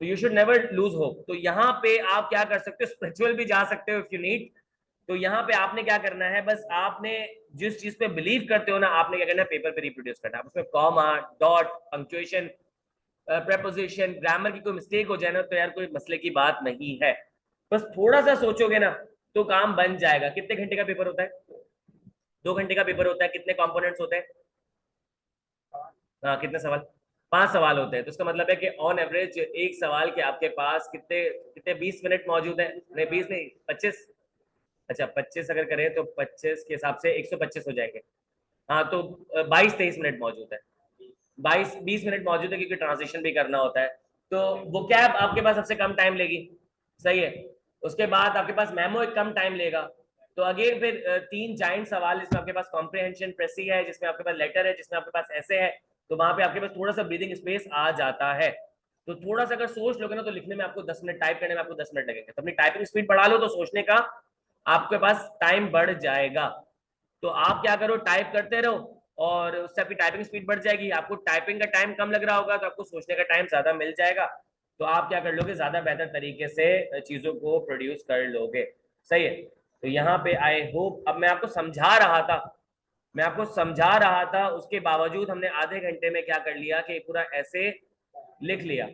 A: तो you should never lose hope. तो यहाँ पे आप क्या कर सकते हो, स्पिरिचुअल भी जा सकते हो इफ यू नीड। तो यहाँ पे आपने क्या करना है, बस आपने जिस चीज पे बिलीव करते हो ना, आपने क्या करना है, पेपर पे रिप्रोड्यूस करना है। उसमें comma, dot, punctuation, preposition, grammar की कोई मिस्टेक हो जाए ना, तो यार कोई मसले की बात नहीं है। बस थोड़ा सा सोचोगे ना तो काम बन जाएगा। कितने घंटे का पेपर होता है? 2 घंटे का पेपर होता है। कितने कंपोनेंट्स होते हैं? हाँ, कितने सवाल? 5 सवाल होते हैं। तो इसका मतलब है कि ऑन एवरेज एक सवाल के आपके पास कितने कितने 20 मिनट मौजूद है? नहीं 20 नहीं, 25। अच्छा 25 अगर करें तो 25 के हिसाब से 125 हो जाएंगे। हाँ तो 22-23 मिनट मौजूद है। 22-20 मिनट मौजूद है, क्योंकि ट्रांजिशन भी करना होता है। तो वो कैब आपके पास सबसे कम टाइम लेगी, सही है। उसके बाद आपके पास मेमो एक कम टाइम लेगा। तो अगेन फिर 3 जाइंट सवाल, जिसमें आपके पास कॉम्प्रिहेंशन, प्रेसी है, जिसमें आपके पास लेटर है, जिसमें आपके पास ऐसे है। तो वहां पे आपके पास थोड़ा सा ब्रीदिंग स्पेस आ जाता है। तो थोड़ा सा अगर सोच लोगे ना, तो लिखने में आपको 10 मिनट, टाइप करने में आपको 10 मिनट लगेंगे। तो अपनी टाइपिंग स्पीड बढ़ा लो, तो सोचने का आपके पास टाइम बढ़ जाएगा। तो आप क्या करो, टाइप करते रहो, और उससे आपकी टाइपिंग स्पीड बढ़ जाएगी। आपको टाइपिंग का टाइम कम लग रहा होगा, तो आपको सोचने का टाइम ज्यादा मिल जाएगा। तो आप क्या कर लोगे, ज्यादा बेहतर तरीके से चीजों को प्रोड्यूस कर लोगे, सही है। तो यहाँ पे आई होप, अब मैं आपको समझा रहा था, उसके बावजूद हमने आधे घंटे में क्या कर लिया कि पूरा ऐसे लिख लिया।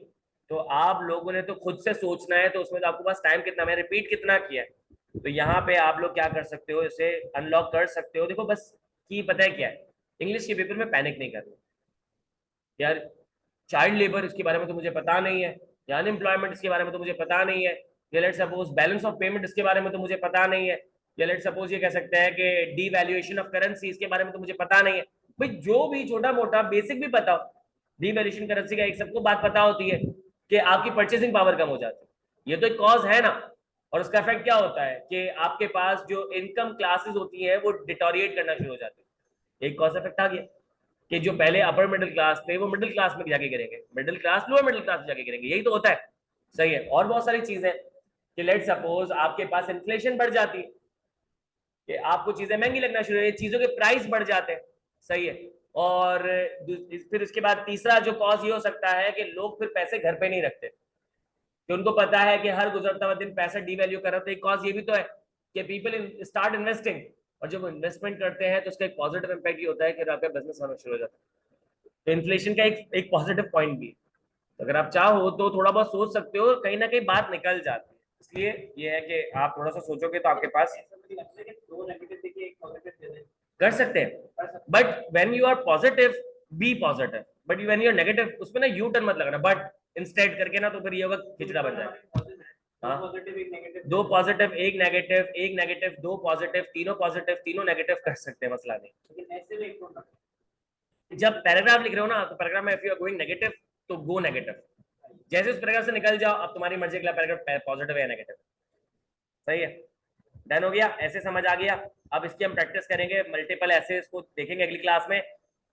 A: तो आप लोगों ने तो खुद से सोचना है, तो उसमें तो आपके पास टाइम कितना, मैं रिपीट कितना किया है। तो यहाँ पे आप लोग क्या कर सकते हो, इसे अनलॉक कर सकते हो। देखो बस की पता है क्या है, इंग्लिश के पेपर में पैनिक नहीं करना यार। चाइल्ड लेबर इसके बारे में तो मुझे पता नहीं है, या अनएम्प्लॉयमेंट इसके बारे में तो मुझे पता नहीं है, या let suppose balance of payment इसके बारे में तो मुझे पता नहीं है, या लेट सपोज ये कह सकते हैं कि डीवैल्यूएशन ऑफ करेंसी इसके बारे में तो मुझे पता नहीं है। भाई जो भी छोटा मोटा बेसिक भी बताओ। डीवैल्यूएशन करेंसी का एक सबको बात पता होती है कि आपकी परचेसिंग पावर कम हो जाती है, ये तो एक कॉज है ना। और उसका इफेक्ट क्या होता है कि आपके पास जो इनकम क्लासेस होती है वो डिटोरिएट करना शुरू हो जाती है। एक कॉज इफेक्ट आ गया कि जो पहले अपर मिडिल क्लास थे वो मिडिल क्लास में जाके गिरेंगे, middle class lower middle class में जाके गिरेंगे, यही तो होता है, सही है। और बहुत सारी चीजें कि लेट सपोज आपके पास इन्फ्लेशन बढ़ जाती है, कि आपको चीजें महंगी लगना शुरू हो, चीजों के प्राइस बढ़ जाते हैं, सही है। और फिर उसके बाद तीसरा जो कॉज ये हो सकता है कि लोग फिर पैसे घर पे नहीं रखते, कि उनको पता है कि हर गुजरता हुआ दिन पैसा डीवैल्यू कर रहा है। तो एक कॉज ये भी तो है कि पीपल स्टार्ट इन्वेस्टिंग, और जब वो इन्वेस्टमेंट करते हैं तो उसका एक पॉजिटिव इम्पैक्ट ये होता है कि आपका बिजनेस होना शुरू हो जाता है। तो इन्फ्लेशन का एक पॉजिटिव पॉइंट भी, तो अगर आप चाहो तो थोड़ा बहुत सोच सकते हो, कहीं ना कहीं बात निकल जाती है। इसलिए ये है कि आप थोड़ा सा सोचोगे तो आपके पास कर सकते हैं। But when you are positive, be positive. But when you are negative, उसमें ना यू टर्न मत लगाना, बट इंस्टेड करके ना, तो फिर ये होगा खिचड़ा बन जाएगा। हाँ, 2 पॉजिटिव 1 नेगेटिव, 1 नेगेटिव 2 पॉजिटिव, तीनों पॉजिटिव तीनों नेगेटिव कर सकते हैं, मसला नहीं। जब पैराग्राफ लिख रहे हो ना, तो पैराग्राफ में if you are going negative तो गो नेगेटिव। जैसे उस पैराग्राफ से निकल जाओ, अब तुम्हारी मर्जी अगला पैराग्राफ पॉजिटिव है या नेगेटिव, सही है। डन हो गया, ऐसे समझ आ गया। अब इसकी हम प्रैक्टिस करेंगे, मल्टीपल ऐसे इसको देखेंगे अगली क्लास में,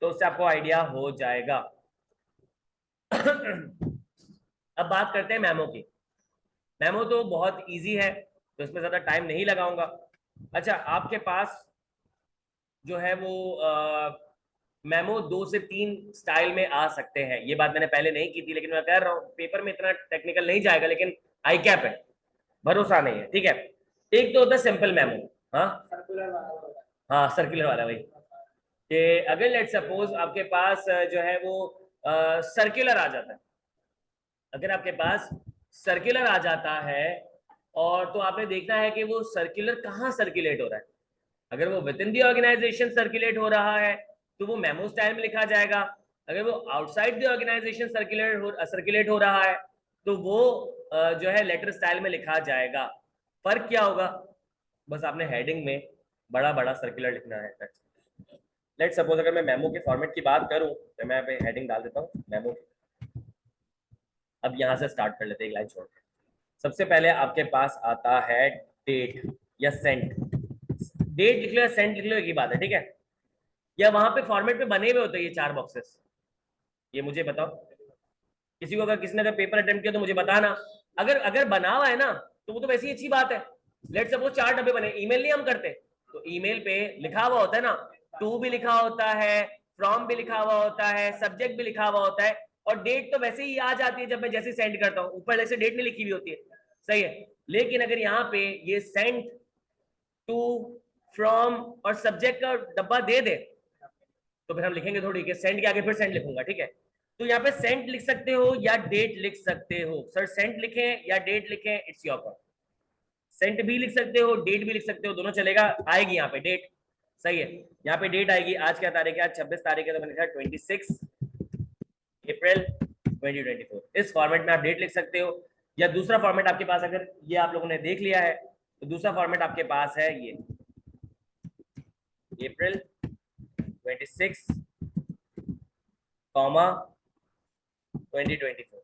A: तो उससे आपको आइडिया हो जाएगा। अब बात करते हैं मेमो की। मेमो तो बहुत इजी है, तो इसमें ज्यादा टाइम नहीं लगाऊंगा। अच्छा, आपके पास जो है वो मेमो 2 से 3 स्टाइल में आ सकते हैं। ये बात मैंने पहले नहीं की थी, लेकिन मैं कह रहा हूँ पेपर में इतना टेक्निकल नहीं जाएगा, लेकिन आई कैप है, भरोसा नहीं है, ठीक है। एक तो होता है सिंपल मेमो। हाँ, हाँ सर्कुलर वाला भाई, कि अगर लेट सपोज आपके पास जो है वो सर्कुलर आ जाता है, अगर आपके पास सर्कुलर आ जाता है, और तो आपने देखना है कि वो सर्कुलर कहाँ सर्कुलेट हो रहा है। अगर वो within the organization circulate हो रहा है तो वो मेमो स्टाइल में लिखा जाएगा। अगर वो आउटसाइड दी ऑर्गेनाइजेशन सर्कुलेट हो रहा है तो वो जो है लेटर स्टाइल में लिखा जाएगा। फर्क क्या होगा, बस आपने हेडिंग में बड़ा बड़ा सर्कुलर लिखना है। लेट सपोज अगर मैं मेमो के फॉर्मेट की बात करूं, तो मैं पे हेडिंग डाल देता हूं मेमो की। अब यहां से स्टार्ट कर लेते हैं, एक लाइन छोड़ के। सबसे पहले आपके पास आता है डेट या सेंट। डेट लिख लो या सेंट लिख लो, एक ही बात है, ठीक है। या वहां पे फॉर्मेट पे बने हुए होते हैं ये 4 बॉक्सेस, ये मुझे बताओ। किसी को अगर किसी ने अगर पेपर अटेम्प्ट किया तो मुझे बताना। अगर अगर बना हुआ है ना, तो वो तो वैसे ही अच्छी बात है। लेट सपोज 4 डब्बे बने, ईमेल नहीं हम करते, तो ईमेल पे लिखा हुआ होता है ना, टू भी लिखा होता है, फ्रॉम भी लिखा हुआ होता है, सब्जेक्ट भी लिखा हुआ होता है। और डेट तो वैसे ही आ जाती है जब मैं जैसे सेंड करता हूँ, ऊपर जैसे डेट नहीं लिखी हुई होती है, सही है। लेकिन अगर यहाँ पे ये सेंड टू, फ्रॉम और सब्जेक्ट का डब्बा दे दे तो फिर हम लिखेंगे थोड़ी कि सेंड के आगे फिर सेंड लिखूंगा, ठीक है। तो यहाँ पे सेंड लिख सकते हो या डेट लिख सकते हो। सर सेंड लिखें या डेट लिखें, इट्स योर कॉल। सेंट भी लिख सकते हो, डेट भी लिख सकते हो, दोनों चलेगा। आएगी यहाँ पे डेट, सही है। यहाँ पे डेट आएगी, आज क्या तारीख है, आज 26 तारीख है, तो मैंने लिखा 26 अप्रैल 2024। इस फॉर्मेट में आप डेट लिख सकते हो। या दूसरा फॉर्मेट आपके पास, अगर ये आप लोगों ने देख लिया है तो दूसरा फॉर्मेट आपके पास है ये अप्रैल 26 कॉमा 2024।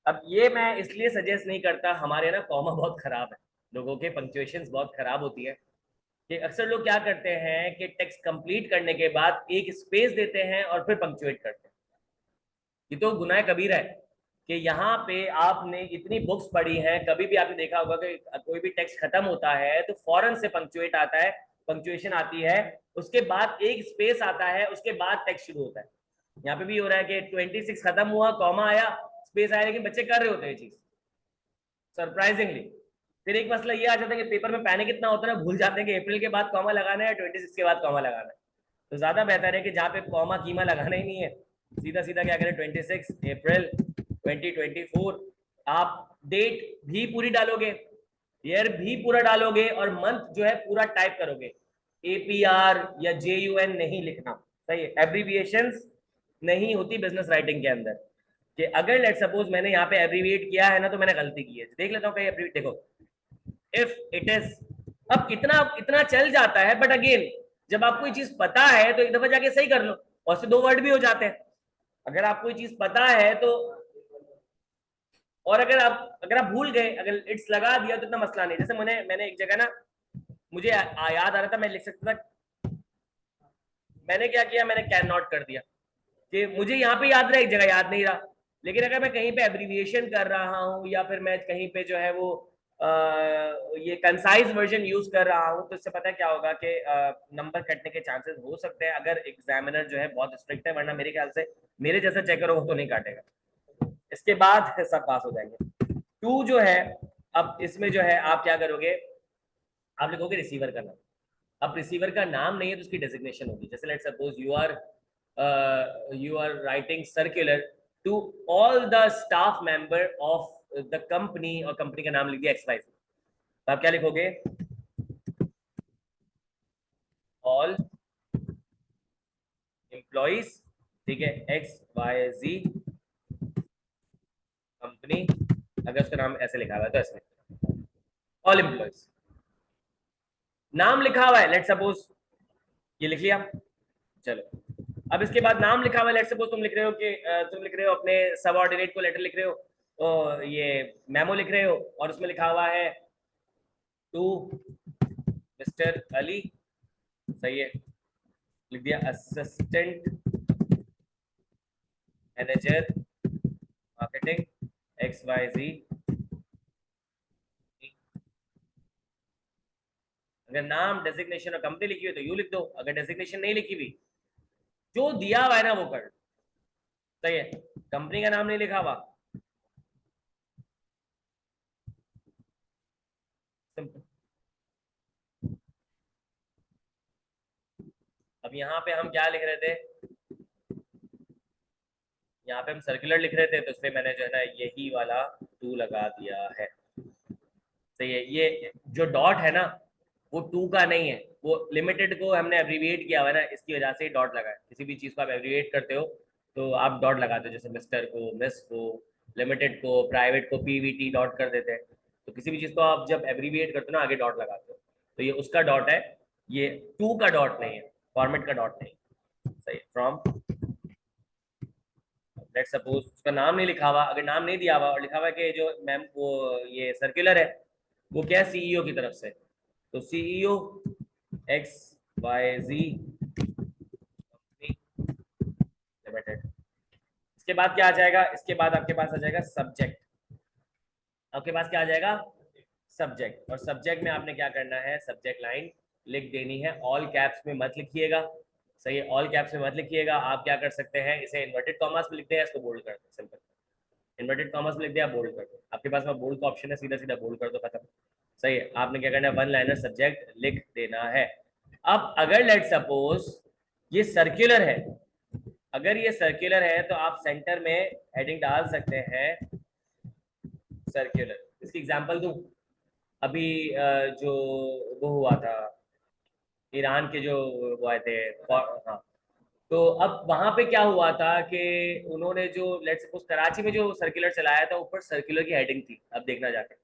A: अब ये मैं इसलिए सजेस्ट नहीं करता, हमारे ना कॉमा बहुत खराब है, लोगों के पंक्चुएशंस बहुत खराब होती है, कि अक्सर लोग क्या करते हैं कि टेक्स्ट कंप्लीट करने के बाद एक स्पेस देते हैं और फिर पंक्चुएट करते हैं। ये तो गुनाह कबीरा है कि यहाँ पे आपने इतनी बुक्स पढ़ी हैं, कभी भी आपने देखा होगा कि कोई भी टेक्स्ट खत्म होता है तो फौरन से पंक्चुएट आता है, पंक्चुएशन आती है, उसके बाद एक स्पेस आता है, उसके बाद टेक्स्ट शुरू होता है। यहाँ पे भी हो रहा है कि 26 खत्म हुआ, कॉमा आया, स्पेस आया, लेकिन बच्चे कर रहे होते हैं ये चीज सरप्राइजिंगली। फिर एक मसला ये आ जाता है कि पेपर में पैनिक इतना होता है ना, भूल जाते हैं कि अप्रैल के बाद कॉमा लगाना है, 26 के बाद कॉमा लगाना है। तो ज्यादा बेहतर है कि जहाँ पे कॉमा कीमा लगाना ही नहीं है, सीधा सीधा क्या करें, 26 अप्रैल 2024। आप डेट भी पूरी डालोगे, ईयर भी पूरा डालोगे, और मंथ जो है पूरा टाइप करोगे। APR या JUN नहीं लिखना, सही है। एब्रीविएशंस नहीं होती बिजनेस राइटिंग के अंदर, कि अगर लेट सपोज मैंने यहाँ पे एब्रीविएट किया है ना तो मैंने गलती की है, देख लेता हूँ कहीं एब्रीविएट, देखो इफ इट इज, अब इतना इतना चल जाता है, बट अगेन जब आपको ये चीज पता है तो एक दफा जाके सही कर लो, और से 2 वर्ड भी हो जाते हैं। अगर आपको ये चीज पता है तो, और अगर आप भूल गए, अगर इट्स लगा दिया तो इतना मसला नहीं। जैसे मैंने एक जगह ना, मुझे याद आ रहा था, मैं लिख सकता था, मैंने क्या किया, मैंने कैन नॉट कर दिया, कि मुझे यहाँ पे याद रहा, एक जगह याद नहीं रहा। लेकिन अगर मैं कहीं पे एब्रीविएशन कर रहा हूँ या फिर मैं कहीं पे जो है वो ये कंसाइज वर्जन यूज कर रहा हूँ, तो इससे पता है क्या होगा कि नंबर कटने के चांसेस हो सकते हैं, अगर एग्जामिनर जो है बहुत स्ट्रिक्ट है, वरना मेरे ख्याल से मेरे जैसा चेकर हो तो नहीं काटेगा। इसके बाद सब पास हो जाएंगे। 2 जो है, अब इसमें जो है आप क्या करोगे, आप लिखोगे रिसीवर का नाम। अब रिसीवर का नाम नहीं है तो उसकी डेजिग्नेशन होगी। जैसे let's suppose you are writing circular to all the staff member of the company, और कंपनी का नाम लिख दिया XYZ, तो आप क्या लिखोगे, all employees, ठीक है, XYZ कंपनी। अगर उसका नाम ऐसे लिखा हुआ है तो ऐसे ऑल एम्प्लॉइज, नाम लिखा हुआ है, लेट सपोज ये लिख लिया। चलो अब इसके बाद नाम लिखा हुआ है, लेट सपोज तुम लिख रहे हो कि तुम लिख रहे हो अपने सबऑर्डिनेट को लेटर लिख रहे हो, तो ये मेमो लिख रहे हो, और उसमें लिखा हुआ है टू मिस्टर अली, सही है, लिख दिया असिस्टेंट मैनेजर मार्केटिंग XYZ। अगर नाम, डेजिग्नेशन और कंपनी लिखी हो तो यू लिख दो, अगर डेजिग्नेशन नहीं लिखी हुई, जो दिया हुआ है ना वो कर, सही है। कंपनी का नाम नहीं लिखा हुआ, सिंपल। अब यहाँ पे हम क्या लिख रहे थे, यहाँ पे हम सर्कुलर लिख रहे थे, तो इसलिए मैंने जो है ना यही वाला 2 लगा दिया है, सही है। ये जो डॉट है ना वो 2 का नहीं है, वो लिमिटेड को हमने एब्रीविएट किया हुआ है ना, इसकी वजह से डॉट लगा है। किसी भी चीज को आप एब्रीविएट करते हो तो आप डॉट लगाते हो, जैसे मिस्टर को, मिस को, लिमिटेड को, प्राइवेट को PVT डॉट कर देते हैं। तो किसी भी चीज को आप जब एब्रीविएट करते हो ना, आगे डॉट लगाते हो, तो ये उसका डॉट है, ये 2 का डॉट नहीं है, फॉर्मेट का डॉट नहीं, सही है। फ्रॉम, लेट्स सपोज उसका नाम नहीं लिखा हुआ, अगर नाम नहीं दिया हुआ और लिखा हुआ है कि जो मैम वो ये सर्कुलर है वो क्या है, CEO की तरफ से, तो CEO XYZ लिमिटेड। इसके बाद क्या आ जाएगा, इसके बाद आपके पास आ जाएगा सब्जेक्ट। आपके पास क्या आ जाएगा, सब्जेक्ट। और सब्जेक्ट में आपने क्या करना है, सब्जेक्ट लाइन लिख देनी है, ऑल कैप्स में मत लिखिएगा, सही है, ऑल कैप्स में मत लिखिएगा, आप क्या कर सकते हैं, इसे इन्वर्टेड कॉमर्स में लिख दें, इसको बोल्ड कर दो, सिंपल। इन्वर्टेड कॉमर्स में लिख दिया, बोल्ड कर दो, आपके पास में बोल्ड का ऑप्शन है, सीधा सीधा बोल्ड कर दो, खत्म। सही है, आपने क्या करना है, वन लाइनर सब्जेक्ट लिख देना है। अब अगर लेट सपोज ये सर्कुलर है, अगर ये सर्कुलर है तो आप सेंटर में हेडिंग डाल सकते हैं सर्कुलर। इसकी एग्जांपल दूं, अभी जो वो हुआ था, ईरान के जो वो आए थे, हाँ, तो अब वहां पे क्या हुआ था कि उन्होंने जो लेट सपोज कराची में जो सर्कुलर चलाया था, ऊपर सर्कुलर की हेडिंग थी, अब देखना जाके।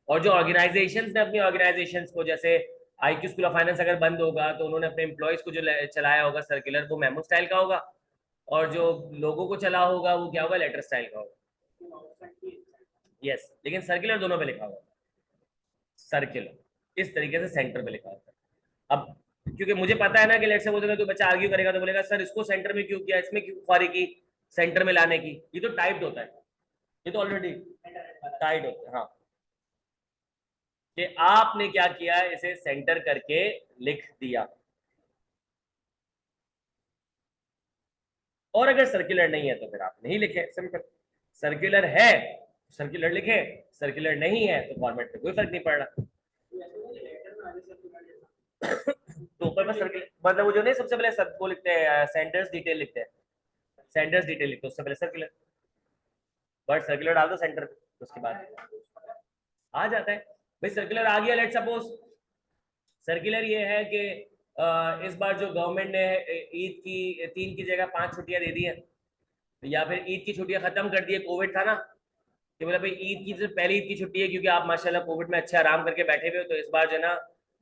A: और जो ऑर्गेनाइजेशंस ने अपनी ऑर्गेनाइजेशंस को, जैसे आईक्यू स्कूल ऑफ फाइनेंस अगर बंद होगा तो उन्होंने अपने एम्प्लॉयज को जो चलाया होगा सर्कुलर, वो मेमो स्टाइल का होगा, और जो लोगों को चला होगा वो क्या होगा, लेटर स्टाइल का होगा। यस, लेकिन सर्कुलर दोनों पे लिखा हुआ, सर्कुलर इस तरीके से सेंटर पे लिखा होता है। अब क्योंकि मुझे पता है ना कि लेट से बोलेगा, कोई बच्चा आर्ग्यू करेगा तो बोलेगा सर इसको सेंटर में क्यों किया, इसमें क्यों ख्वारी की सेंटर में लाने की, ये तो टाइप्ड होता है, ये तो ऑलरेडी टाइप होता है। हाँ, कि आपने क्या किया, इसे सेंटर करके लिख दिया। और अगर सर्कुलर नहीं है तो फिर आप नहीं लिखे, सिंपल। सर्कुलर है सर्कुलर लिखे, सर्कुलर नहीं है तो फॉर्मेट पे कोई फर्क नहीं पड़ रहा। तो ऊपर में सर्कुलर मतलब वो जो नहीं, सबसे पहले सब वो लिखते हैं, सेंटर्स डिटेल लिखते हैं, सेंटर्स डिटेल लिखते हैं, उससे पहले सर्कुलर, बट सर्कुलर डाल दो सेंटर पे, उसके बाद आ जाता है। भाई सर्कुलर आ गया, लेट सपोज सर्कुलर ये है कि इस बार जो गवर्नमेंट ने ईद की 3 की जगह 5 छुट्टियां दे दी हैं, या फिर ईद की छुट्टियां खत्म कर दी है, कोविड था ना, कि मतलब भाई ईद की जो पहली ईद की छुट्टी है, क्योंकि आप माशाल्लाह कोविड में अच्छा आराम करके बैठे हुए हो, तो इस बार जो है ना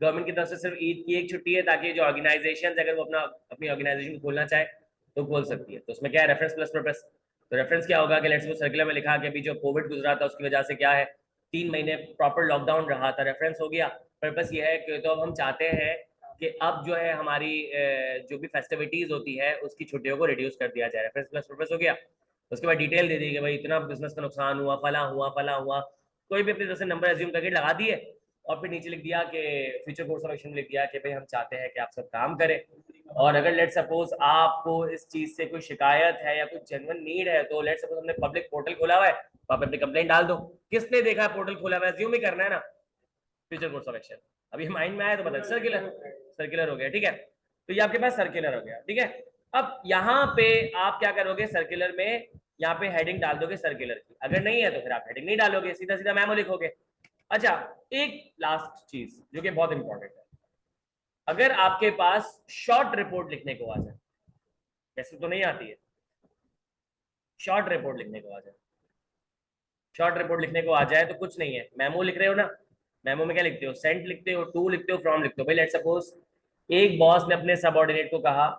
A: गवर्नमेंट की तरफ से सिर्फ ईद की एक छुट्टी है, ताकि जो ऑर्गेनाइजेशन अगर वो अपनी ऑर्गेनाइजेशन खोलना चाहे तो खोल सकती है। तो उसमें क्या है, रेफरेंस प्लस पर्पस। तो रेफरेंस क्या होगा कि लेट्स सपोज सर्कुलर में लिखा कि अभी जो कोविड गुजरा था उसकी वजह से क्या है, 3 महीने प्रॉपर लॉकडाउन रहा था, रेफरेंस हो गया। पर्पस ये है कि तो अब हम चाहते हैं कि अब जो है हमारी जो भी फेस्टिविटीज होती है उसकी छुट्टियों को रिड्यूस कर दिया जाए, रेफरेंस प्लस पर्पस हो गया। उसके बाद डिटेल दे दी कि भाई इतना बिजनेस का नुकसान हुआ, फला हुआ, फला हुआ, कोई भी अपनी तरफ से नंबर एज्यूम करके लगा दिए, और फिर नीचे लिख दिया कि फ्यूचर कोर्स ऑफ एक्शन में लिख दिया कि भाई हम चाहते हैं कि आप सब काम करें। और अगर लेट सपोज आपको इस चीज से कोई शिकायत है या कोई जेन्युइन नीड है, तो लेट सपोज हमने पब्लिक पोर्टल खोला हुआ है, तो आप अपनी कंप्लेंट डाल दो। किसने देखा है पोर्टल खोला हुआ है, एज्यूम ही करना है ना, फ्यूचर कोर्स ऑफ एक्शन। अभी माइंड में आया तो बता, सर्कुलर सर्कुलर हो गया, ठीक है। तो ये आपके पास सर्कुलर हो गया, ठीक है। अब यहाँ पे आप क्या करोगे, सर्कुलर में यहाँ पे हेडिंग डाल दोगे सर्कुलर की, अगर नहीं है तो फिर आप हेडिंग नहीं डालोगे, सीधा सीधा मेमो लिखोगे। अच्छा, एक लास्ट चीज जो कि बहुत इंपॉर्टेंट है, अगर आपके पास शॉर्ट रिपोर्ट लिखने को आ जाए, वैसे तो नहीं आती है, शॉर्ट रिपोर्ट लिखने को आ जाए, शॉर्ट रिपोर्ट लिखने को आ जाए तो कुछ नहीं है, मेमो लिख रहे हो ना, मेमो में क्या लिखते हो, सेंट लिखते हो, टू लिखते हो, फ्रॉम लिखते हो। भाई लेट सपोज एक बॉस ने अपने सबऑर्डिनेट को कहा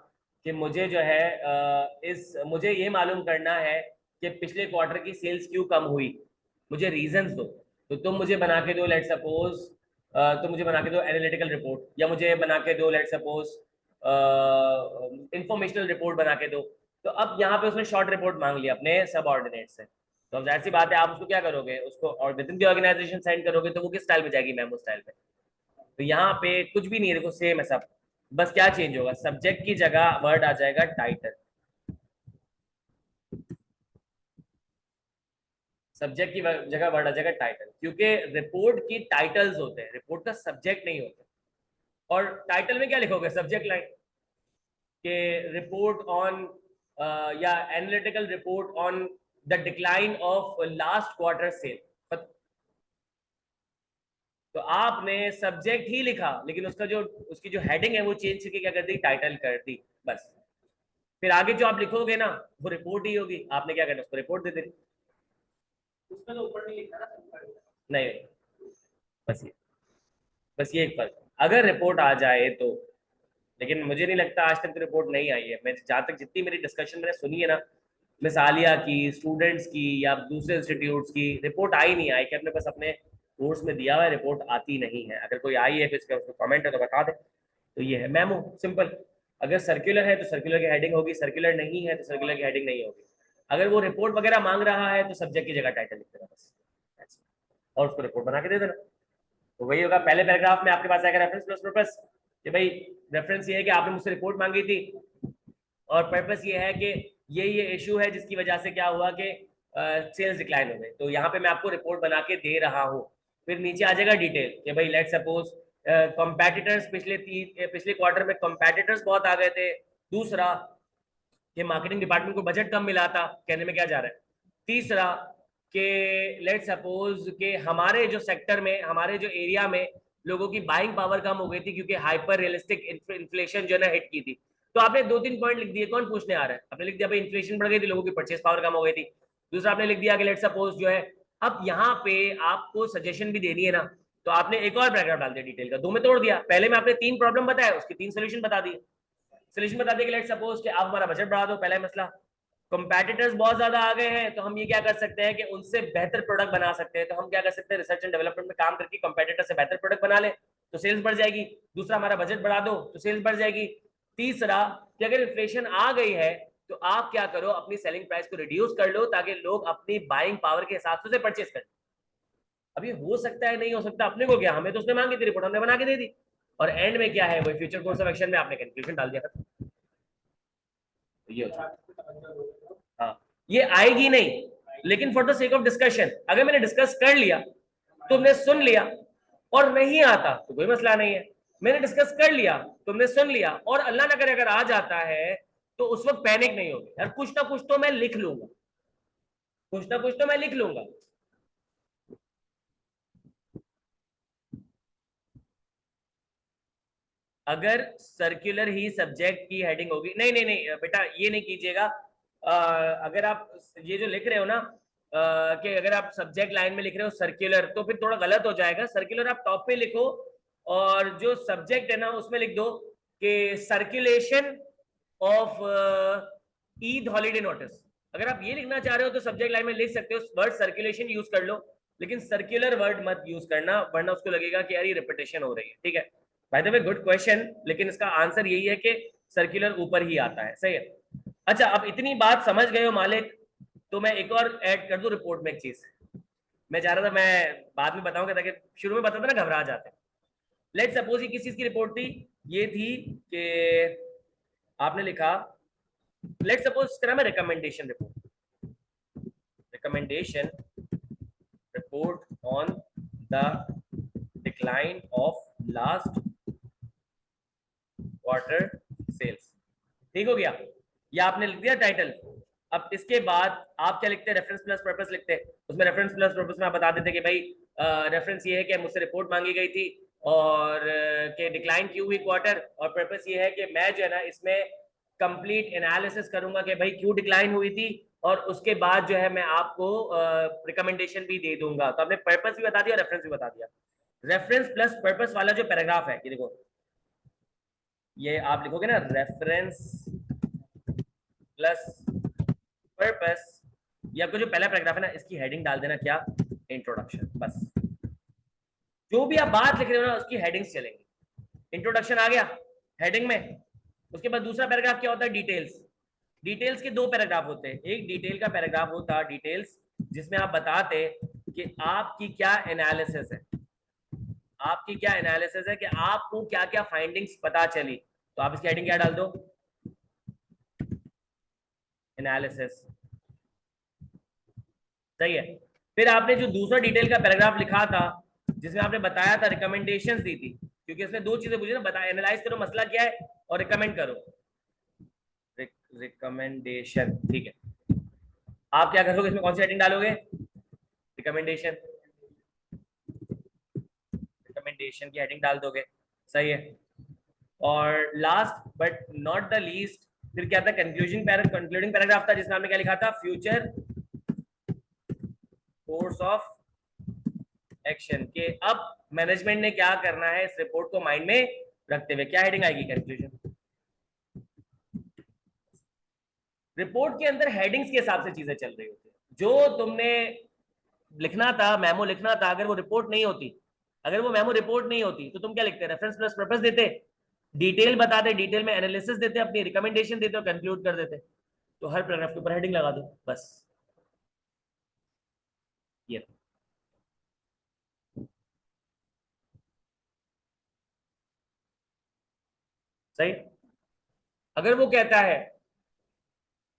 A: कि मुझे जो है मुझे ये मालूम करना है कि पिछले क्वार्टर की सेल्स क्यों कम हुई, मुझे रीजंस दो। तो तुम मुझे बना के दो लेट सपोज, तुम मुझे बना के दो एनालिटिकल रिपोर्ट, या मुझे बना के दो लेट सपोज इंफॉर्मेशनल रिपोर्ट बना के दो। तो अब यहाँ पे उसने शॉर्ट रिपोर्ट मांग लिया अपने सबऑर्डिनेट से, तो अब जाहिर सी बात है आप उसको क्या करोगे, उसको और within the organization send करोगे, तो वो किस स्टाइल में जाएगी, मेमो स्टाइल में। तो यहाँ पे कुछ भी नहीं है, देखो सेम है सब, बस क्या चेंज होगा, सब्जेक्ट की जगह वर्ड आ जाएगा टाइटल, सब्जेक्ट की जगह वर्ड आ जाएगा टाइटल, क्योंकि रिपोर्ट की टाइटल्स होते हैं, रिपोर्ट का सब्जेक्ट नहीं होता। और टाइटल में क्या लिखोगे, सब्जेक्ट लाइन के रिपोर्ट ऑन या analytical report on the decline of last quarter sale. तो आपने सब्जेक्ट ही लिखा, लेकिन उसका जो उसकी जो हेडिंग है वो चेंज करके क्या कर दी, टाइटल कर दी, बस। फिर आगे जो आप लिखोगे ना वो रिपोर्ट ही होगी, आपने क्या करना, उसको रिपोर्ट दे देनी, उसमें तो ऊपर नहीं लिखा ना, नहीं, बस ये एक फर्क, अगर रिपोर्ट आ जाए तो। लेकिन मुझे नहीं लगता, आज तक तो रिपोर्ट नहीं आई है, मैं जहाँ तक जितनी मेरी डिस्कशन मैंने सुनी है ना, मिसालिया की, स्टूडेंट्स की या दूसरे इंस्टीट्यूट्स की, रिपोर्ट आई नहीं, आई कि अपने पास अपने कोर्स में दिया हुआ है, रिपोर्ट आती नहीं है। अगर कोई आई है फिर इसका उसको कमेंट है तो बता दे। तो ये है मेमो, सिंपल। अगर सर्कुलर है तो सर्कुलर की हेडिंग होगी, सर्कुलर नहीं है तो सर्कुलर की हेडिंग नहीं होगी। अगर वो रिपोर्ट वगैरह मांग रहा है तो सब्जेक्ट की जगह टाइटल लिख देना बस, और उसको रिपोर्ट बना के दे देना। तो वही होगा, पहले पैराग्राफ में आपके पास आएगा रेफरेंस प्लस पर्पस, कि भाई रेफरेंस ये है कि आपने मुझसे रिपोर्ट मांगी थी और पर्पस ये है कि ये इशू है जिसकी वजह से क्या हुआ कि सेल्स डिक्लाइन हो गए, तो यहाँ पे मैं आपको रिपोर्ट बना के दे रहा हूँ। फिर नीचे आ जाएगा डिटेल कि भाई लेट सपोज कॉम्पेटिटर्स पिछले क्वार्टर में कॉम्पेटिटर्स बहुत आ गए थे। दूसरा कि मार्केटिंग डिपार्टमेंट को बजट कम मिला था, कहने में क्या जा रहा है। तीसरा कि लेट सपोज कि हमारे जो सेक्टर में, हमारे जो एरिया में लोगों की बाइंग पावर कम हो गई थी क्योंकि हाइपर रियलिस्टिक इन्फ्लेशन जो है ना हिट की थी। तो आपने 2-3 पॉइंट लिख दिए, कौन पूछने आ रहा है। आपने लिख दिया भाई इन्फ्लेशन बढ़ गई थी, लोगों की परचेस पावर कम हो गई थी। दूसरा आपने लिख दिया कि लेट सपोज जो है, अब यहाँ पे आपको सजेशन भी देनी है ना, तो आपने एक और पैराग्राफ डाल दिया डिटेल का, 2 में तोड़ दिया। पहले में आपने 3 प्रॉब्लम बताया, उसकी 3 सोल्यूशन बता दिए। सोल्यूशन बता दिया कि लेट सपोज कि आप हमारा बजट बढ़ा दो, पहला मसला। कंपेटिटर्स बहुत ज्यादा आ गए हैं, तो हम ये क्या कर सकते हैं कि उनसे बेहतर प्रोडक्ट बना सकते हैं। तो हम क्या कर सकते हैं, रिसर्च एंड डेवलपमेंट में काम करके कंपेटिटर से बेहतर प्रोडक्ट बना ले तो सेल्स बढ़ जाएगी। दूसरा, हमारा बजट बढ़ा दो तो सेल्स बढ़ जाएगी। तीसरा कि अगर इन्फ्लेशन आ गई है तो आप क्या करो, अपनी सेलिंग प्राइस को रिड्यूस कर लो ताकि लोग अपनी बाइंग पावर के हिसाब से परचेस करें। अब ये हो सकता है, नहीं हो सकता, अपने को क्या, हमें तो उसने मांगी थी रिपोर्ट, हमने बना के दे दी। और एंड में क्या है, वो फ्यूचर कोर्स ऑफ एक्शन में आपने कंक्लूजन डाल दिया। ये हाँ, ये आएगी नहीं, लेकिन for the sake of discussion अगर मैंने डिस्कस कर लिया, तुमने सुन लिया और नहीं आता तो कोई मसला नहीं है। मैंने डिस्कस कर लिया, तुमने सुन लिया और अल्लाह ना करे अगर आ जाता है तो उस वक्त पैनिक नहीं होगी यार, कुछ ना कुछ तो मैं लिख लूंगा, कुछ ना कुछ तो मैं लिख लूंगा। अगर सर्कुलर ही सब्जेक्ट की हेडिंग होगी, नहीं नहीं नहीं बेटा ये नहीं कीजिएगा। अगर आप ये जो लिख रहे हो ना कि अगर आप सब्जेक्ट लाइन में लिख रहे हो सर्कुलर, तो फिर थोड़ा गलत हो जाएगा। सर्कुलर आप टॉप पे लिखो और जो सब्जेक्ट है ना उसमें लिख दो कि circulation of Eid holiday notice. अगर आप ये लिखना चाह रहे हो तो सब्जेक्ट लाइन में लिख सकते हो, वर्ड सर्कुलेशन यूज कर लो, लेकिन सर्कुलर वर्ड मत यूज करना वरना उसको लगेगा कि यार ये रिपीटेशन हो रही है। ठीक है, by the way good question, लेकिन इसका आंसर यही है कि सर्कुलर ऊपर ही आता है। सही है। अच्छा, अब इतनी बात समझ गए हो मालिक, तो मैं एक और ऐड कर दूं रिपोर्ट में एक चीज। मैं चाह रहा था मैं बाद में बताऊंगा ताकि शुरू में बताता ना घबरा जाते। लेट सपोज ये किस चीज की रिपोर्ट थी, ये थी कि आपने लिखा, लेट सपोज इसका नाम है recommendation report, recommendation report on the decline of last quarter sales. ठीक हो गया, ये आपने लिख दिया टाइटल। अब इसके बाद आप क्या लिखते हैं, रेफरेंस प्लस पर्पस लिखते हैं। उसमें रेफरेंस प्लस पर्पस में आप बता देते कि भाई रेफरेंस ये है कि मुझसे रिपोर्ट मांगी गई थी और कि डिक्लाइन क्यों हुई क्वार्टर, और पर्पस ये है कि मैं जो है ना इसमें कंप्लीट एनालिसिस करूंगा कि भाई क्यों डिक्लाइन हुई थी, और उसके बाद जो है मैं आपको रिकमेंडेशन भी दे दूंगा। तो आपने पर्पस भी बता दिया, रेफरेंस भी बता दिया। रेफरेंस प्लस पर्पस वाला जो पैराग्राफ है, ये देखो, ये आप लिखोगे ना रेफरेंस प्लस पर्पस, ये आपको जो पहला पैराग्राफ है ना इसकी हेडिंग डाल देना क्या, इंट्रोडक्शन। बस जो भी आप बात लिख रहे हो ना उसकी हेडिंग्स चलेंगी। इंट्रोडक्शन आ गया हेडिंग में, उसके बाद दूसरा पैराग्राफ क्या होता है, डिटेल्स। डिटेल्स के 2 पैराग्राफ होते हैं, एक डिटेल का पैराग्राफ होता है डिटेल्स, जिसमें आप बताते कि आपकी क्या एनालिसिस है, आपकी क्या एनालिसिस है कि आपको क्या क्या फाइंडिंग्स पता चली। तो आप इसकी हेडिंग क्या डाल दो, एनालिसिस। सही है। फिर आपने जो दूसरा डिटेल का पैराग्राफ लिखा था जिसमें आपने बताया था, रिकमेंडेशंस दी थी, क्योंकि इसमें 2 चीजें पूछी ना, बता एनालाइज करो मसला क्या है और रिकमेंड करो। रिकमेंडेशन, ठीक है। आप क्या करोगे, इसमें कौन सी हेडिंग डालोगे, रिकमेंडेशन, रिकमेंडेशन की हेडिंग डाल दोगे। सही है। और last but not the least फिर क्या था, कंक्लूडिंग पैराग्राफ था जिसमें आपने क्या लिखा था, फ्यूचर कोर्स ऑफ एक्शन, के अब मैनेजमेंट ने क्या करना है इस रिपोर्ट को माइंड में रखते हुए। क्या हेडिंग आएगी, कंक्लूजन। रिपोर्ट के अंदर हेडिंग्स के हिसाब से चीजें चल रही होती है। जो तुमने लिखना था, मेमो लिखना था, अगर वो रिपोर्ट नहीं होती, अगर वो मेमो रिपोर्ट नहीं होती तो तुम क्या लिखते, रेफरेंस प्लस पर्पस देते, डिटेल बताते, डिटेल में एनालिसिस देते, अपनी रिकमेंडेशन देते और कंक्लूड कर देते। तो हर पैराग्राफ के ऊपर हेडिंग लगा दो बस। ये सही। अगर वो कहता है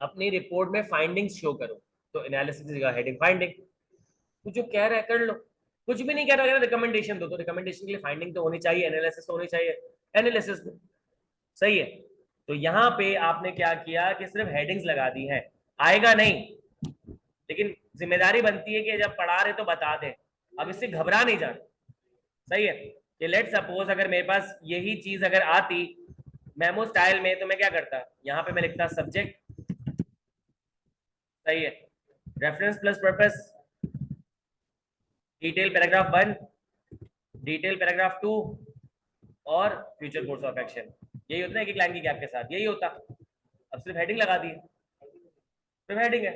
A: अपनी रिपोर्ट में फाइंडिंग्स शो करो, तो एनालिसिस की जगह हेडिंग फाइंडिंग। तो जो कह रहा है कर लो। कुछ भी नहीं कह रहा, रिकमेंडेशन दो, तो रिकमेंडेशन के लिए फाइंडिंग तो होनी चाहिए, एनालिसिस तो होनी चाहिए, एनालिसिस दो। सही है। तो यहाँ पे आपने क्या किया कि सिर्फ हेडिंग्स लगा दी है, आएगा नहीं। लेकिन जिम्मेदारी बनती है कि जब पढ़ा रहे तो बता दें। अब इससे घबरा नहीं जाना। सही है। कि लेट सपोज अगर मेरे पास यही चीज अगर आती मेमो स्टाइल में, तो मैं क्या करता, यहाँ पे मैं लिखता सब्जेक्ट। सही है। Reference plus purpose, detail paragraph 1, detail paragraph 2, और फ्यूचर कोर्स ऑफ एक्शन। यही होता है कि लाइन की गैप के साथ यही होता। अब सिर्फ हेडिंग लगा दी, सिर्फ हेडिंग है।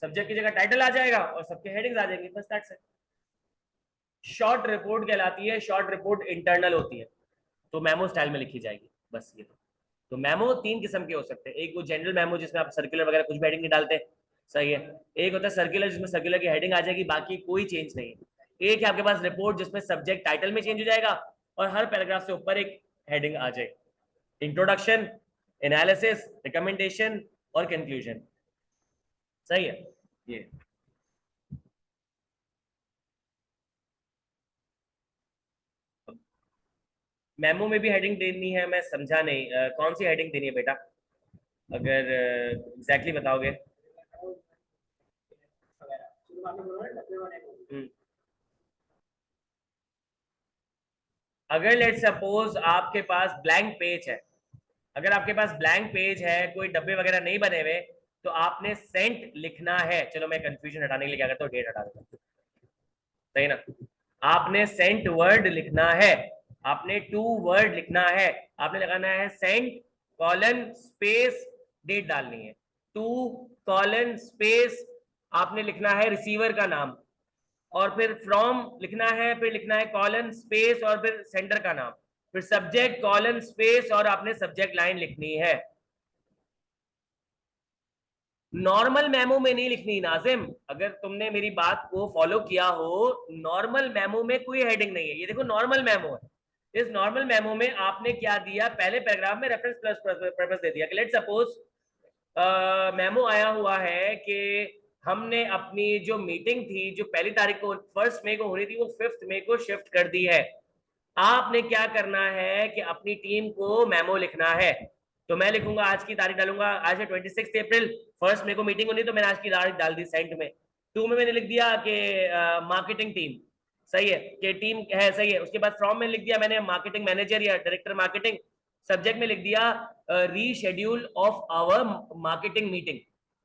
A: सब्जेक्ट की जगह टाइटल आ जाएगा और सबके हेडिंग्स आ जाएंगी, बस दैट्स इट। शॉर्ट रिपोर्ट कहलाती है, शॉर्ट रिपोर्ट इंटरनल होती है, तो मेमो स्टाइल में लिखी जाएगी, बस ये। तो मेमो 3 किस्म के हो सकते हैं। एक वो जनरल मेमो जिसमें आप सर्कुलर वगैरह कुछ भी हेडिंग नहीं डालते, सही है। एक होता है सर्कुलर जिसमें सर्कुलर की हेडिंग आ जाएगी, बाकी कोई चेंज नहीं है। एक है आपके पास रिपोर्ट जिसमें सब्जेक्ट टाइटल में चेंज हो जाएगा और हर पैराग्राफ से ऊपर एक हेडिंग आ जाएगी, इंट्रोडक्शन, एनालिसिस, रिकमेंडेशन और कंक्लूजन। सही है। ये मेमो में भी हेडिंग देनी है, मैं समझा नहीं कौन सी हेडिंग देनी है बेटा, अगर एग्जैक्टली बताओगे। हम्म, अगर लेट सपोज आपके पास ब्लैंक पेज है, अगर आपके पास ब्लैंक पेज है, कोई डब्बे वगैरह नहीं बने हुए, तो आपने सेंट लिखना है। चलो मैं कंफ्यूजन हटाने के लिए क्या करता हूँ, डेट हटा देता हूँ। सही ना। आपने सेंट वर्ड लिखना है, आपने टू वर्ड लिखना है, आपने लगाना है सेंट कॉलन स्पेस, डेट डालनी है, टू कॉलन स्पेस, आपने लिखना है रिसीवर का नाम, और फिर फ्रॉम लिखना है, फिर लिखना है कॉलन स्पेस और फिर सेंडर का नाम, फिर सब्जेक्ट कॉलन स्पेस और आपने सब्जेक्ट लाइन लिखनी है। नॉर्मल मेमो में नहीं लिखनी नाजिम, अगर तुमने मेरी बात को फॉलो किया हो, नॉर्मल मेमो में कोई हेडिंग नहीं है। ये देखो नॉर्मल मेमो है, इस नॉर्मल मेमो में आपने क्या दिया, पहले पैराग्राफ में रेफरेंस प्लस पर्पस दे दिया कि लेट सपोज मेमो आया हुआ है कि हमने अपनी जो मीटिंग थी जो पहली तारीख को 1 मई को होनी थी, वो 5 मई को शिफ्ट कर दी है। आपने क्या करना है कि अपनी टीम को मेमो लिखना है। तो मैं लिखूंगा, आज की तारीख डालूंगा, आज है 26 अप्रैल, 1 मई को मीटिंग होनी, तो मैंने आज की तारीख डाल दी सेंट में। टू में मैंने लिख दिया कि मार्केटिंग टीम, सही है, कि टीम है, सही है। उसके बाद फ्रॉम में लिख दिया मैंने मार्केटिंग मैनेजर या डायरेक्टर मार्केटिंग। सब्जेक्ट में लिख दिया reschedule of our marketing meeting,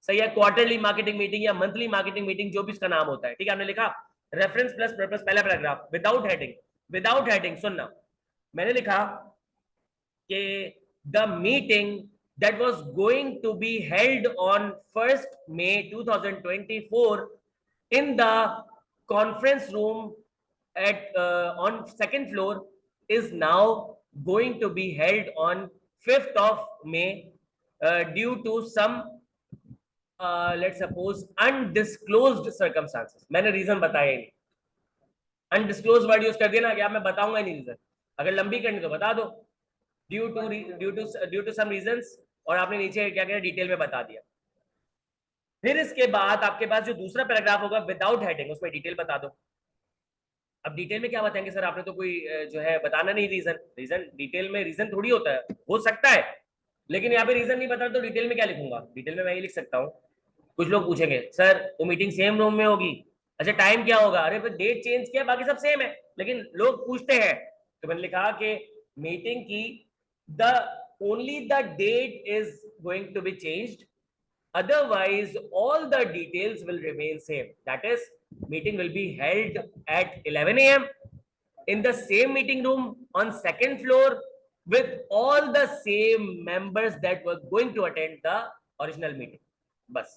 A: सही है, क्वार्टरली मार्केटिंग मीटिंग या मंथली मार्केटिंग मीटिंग, जो भी इसका नाम होता है। ठीक है, आपने लिखा रेफरेंस प्लस पर्पस, पहला paragraph without heading, without heading सुनना, मैंने लिखा कि the meeting that was going to be held on 1st May 2024 in the conference room at on second floor is now going to be held on 5th of May due to some let's suppose undisclosed circumstances। मैंने reason बताया ही नहीं, undisclosed word use कर दिया ना, क्या मैं बताऊंगा नहीं रीजन, अगर लंबी करनी तो बता दो, ड्यू टू सम रीजंस, और आपने नीचे क्या क्या डिटेल में बता दिया। फिर इसके बाद आपके पास जो दूसरा पैराग्राफ होगा विदाउट हेडिंग, उसमें डिटेल बता दो। अब डिटेल में क्या बताएंगे सर, आपने तो कोई जो है बताना नहीं रीजन, रीजन डिटेल में रीजन थोड़ी होता है, हो सकता है, लेकिन यहाँ पे रीजन नहीं बता तो डिटेल में क्या लिखूंगा, डिटेल में मैं ये लिख सकता हूँ। कुछ लोग पूछेंगे सर वो मीटिंग सेम रूम में होगी, अच्छा टाइम क्या होगा, अरे फिर डेट चेंज किया, बाकी सब सेम है, लेकिन लोग पूछते हैं। तो मैंने लिखा कि मीटिंग की the only the date is going to be changed, otherwise all the details will remain same, that is meeting will be held at 11 a.m. in the same meeting room on second floor with all the same members that were going to attend the original meeting, बस।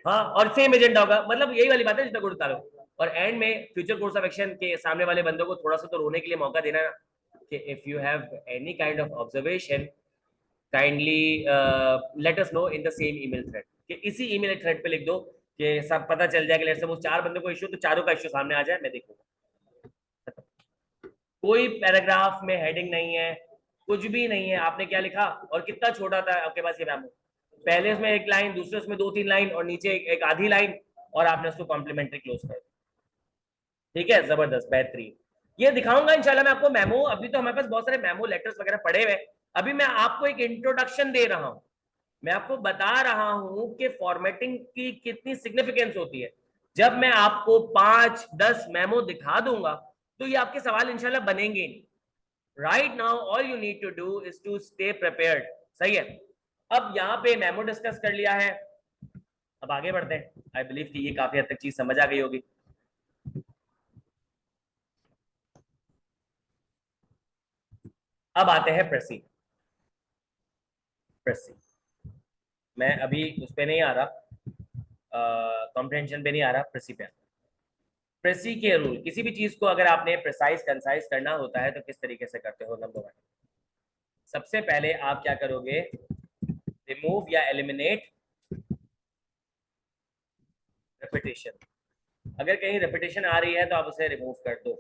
A: हाँ, और same agenda होगा, मतलब यही वाली बात है जितना गुड़ डालो। और एंड में फ्यूचर कोर्स ऑफ एक्शन के सामने वाले बंदों को थोड़ा सा तो रोने के लिए मौका देना कि if you have any kind of observation kindly let us know in the same email thread, कि इसी ईमेल थ्रेड पे लिख दो कि सब पता चल जाए कि लेट्स सपोज 4 बंदों को इश्यू, तो चारों का इश्यू सामने आ जाए, मैं देखूंगा। कोई पैराग्राफ में हेडिंग नहीं है, कुछ भी नहीं है। आपने क्या लिखा और कितना छोटा था आपके पास ये मेमो, पहले उसमें एक लाइन, दूसरे उसमें 2-3 लाइन और नीचे एक आधी लाइन, और आपने उसको कॉम्प्लीमेंट्री क्लोज कर दिया। ठीक है, जबरदस्त, बेहतरीन। ये दिखाऊंगा इंशाल्लाह मैं आपको मेमो। अभी तो हमारे पास बहुत सारे मेमो लेटर्स वगैरह पड़े हुए। अभी मैं आपको एक इंट्रोडक्शन दे रहा हूं, मैं आपको बता रहा हूं कि फॉर्मेटिंग की कितनी सिग्निफिकेंस होती है। जब मैं आपको 5-10 मेमो दिखा दूंगा तो ये आपके सवाल इंशाल्लाह बनेंगे नहीं। Right now all you need to do is to stay prepared. सही है, अब यहाँ पे मेमो डिस्कस कर लिया है, अब आगे बढ़ते हैं। आई बिलीव कि ये काफी हद तक चीज समझ आ गई होगी। अब आते हैं प्रेसी। प्रेसी मैं अभी उस पे नहीं आ रहा, कॉम्प्रिहेंशन पे नहीं आ रहा, प्रेसी पे। प्रेसी के रूल, किसी भी चीज को अगर आपने प्रिसाइज कंसाइज करना होता है तो किस तरीके से करते हो। नंबर 1, सबसे पहले आप क्या करोगे, रिमूव या एलिमिनेट रेपिटेशन। अगर कहीं रेपिटेशन आ रही है तो आप उसे रिमूव कर दो।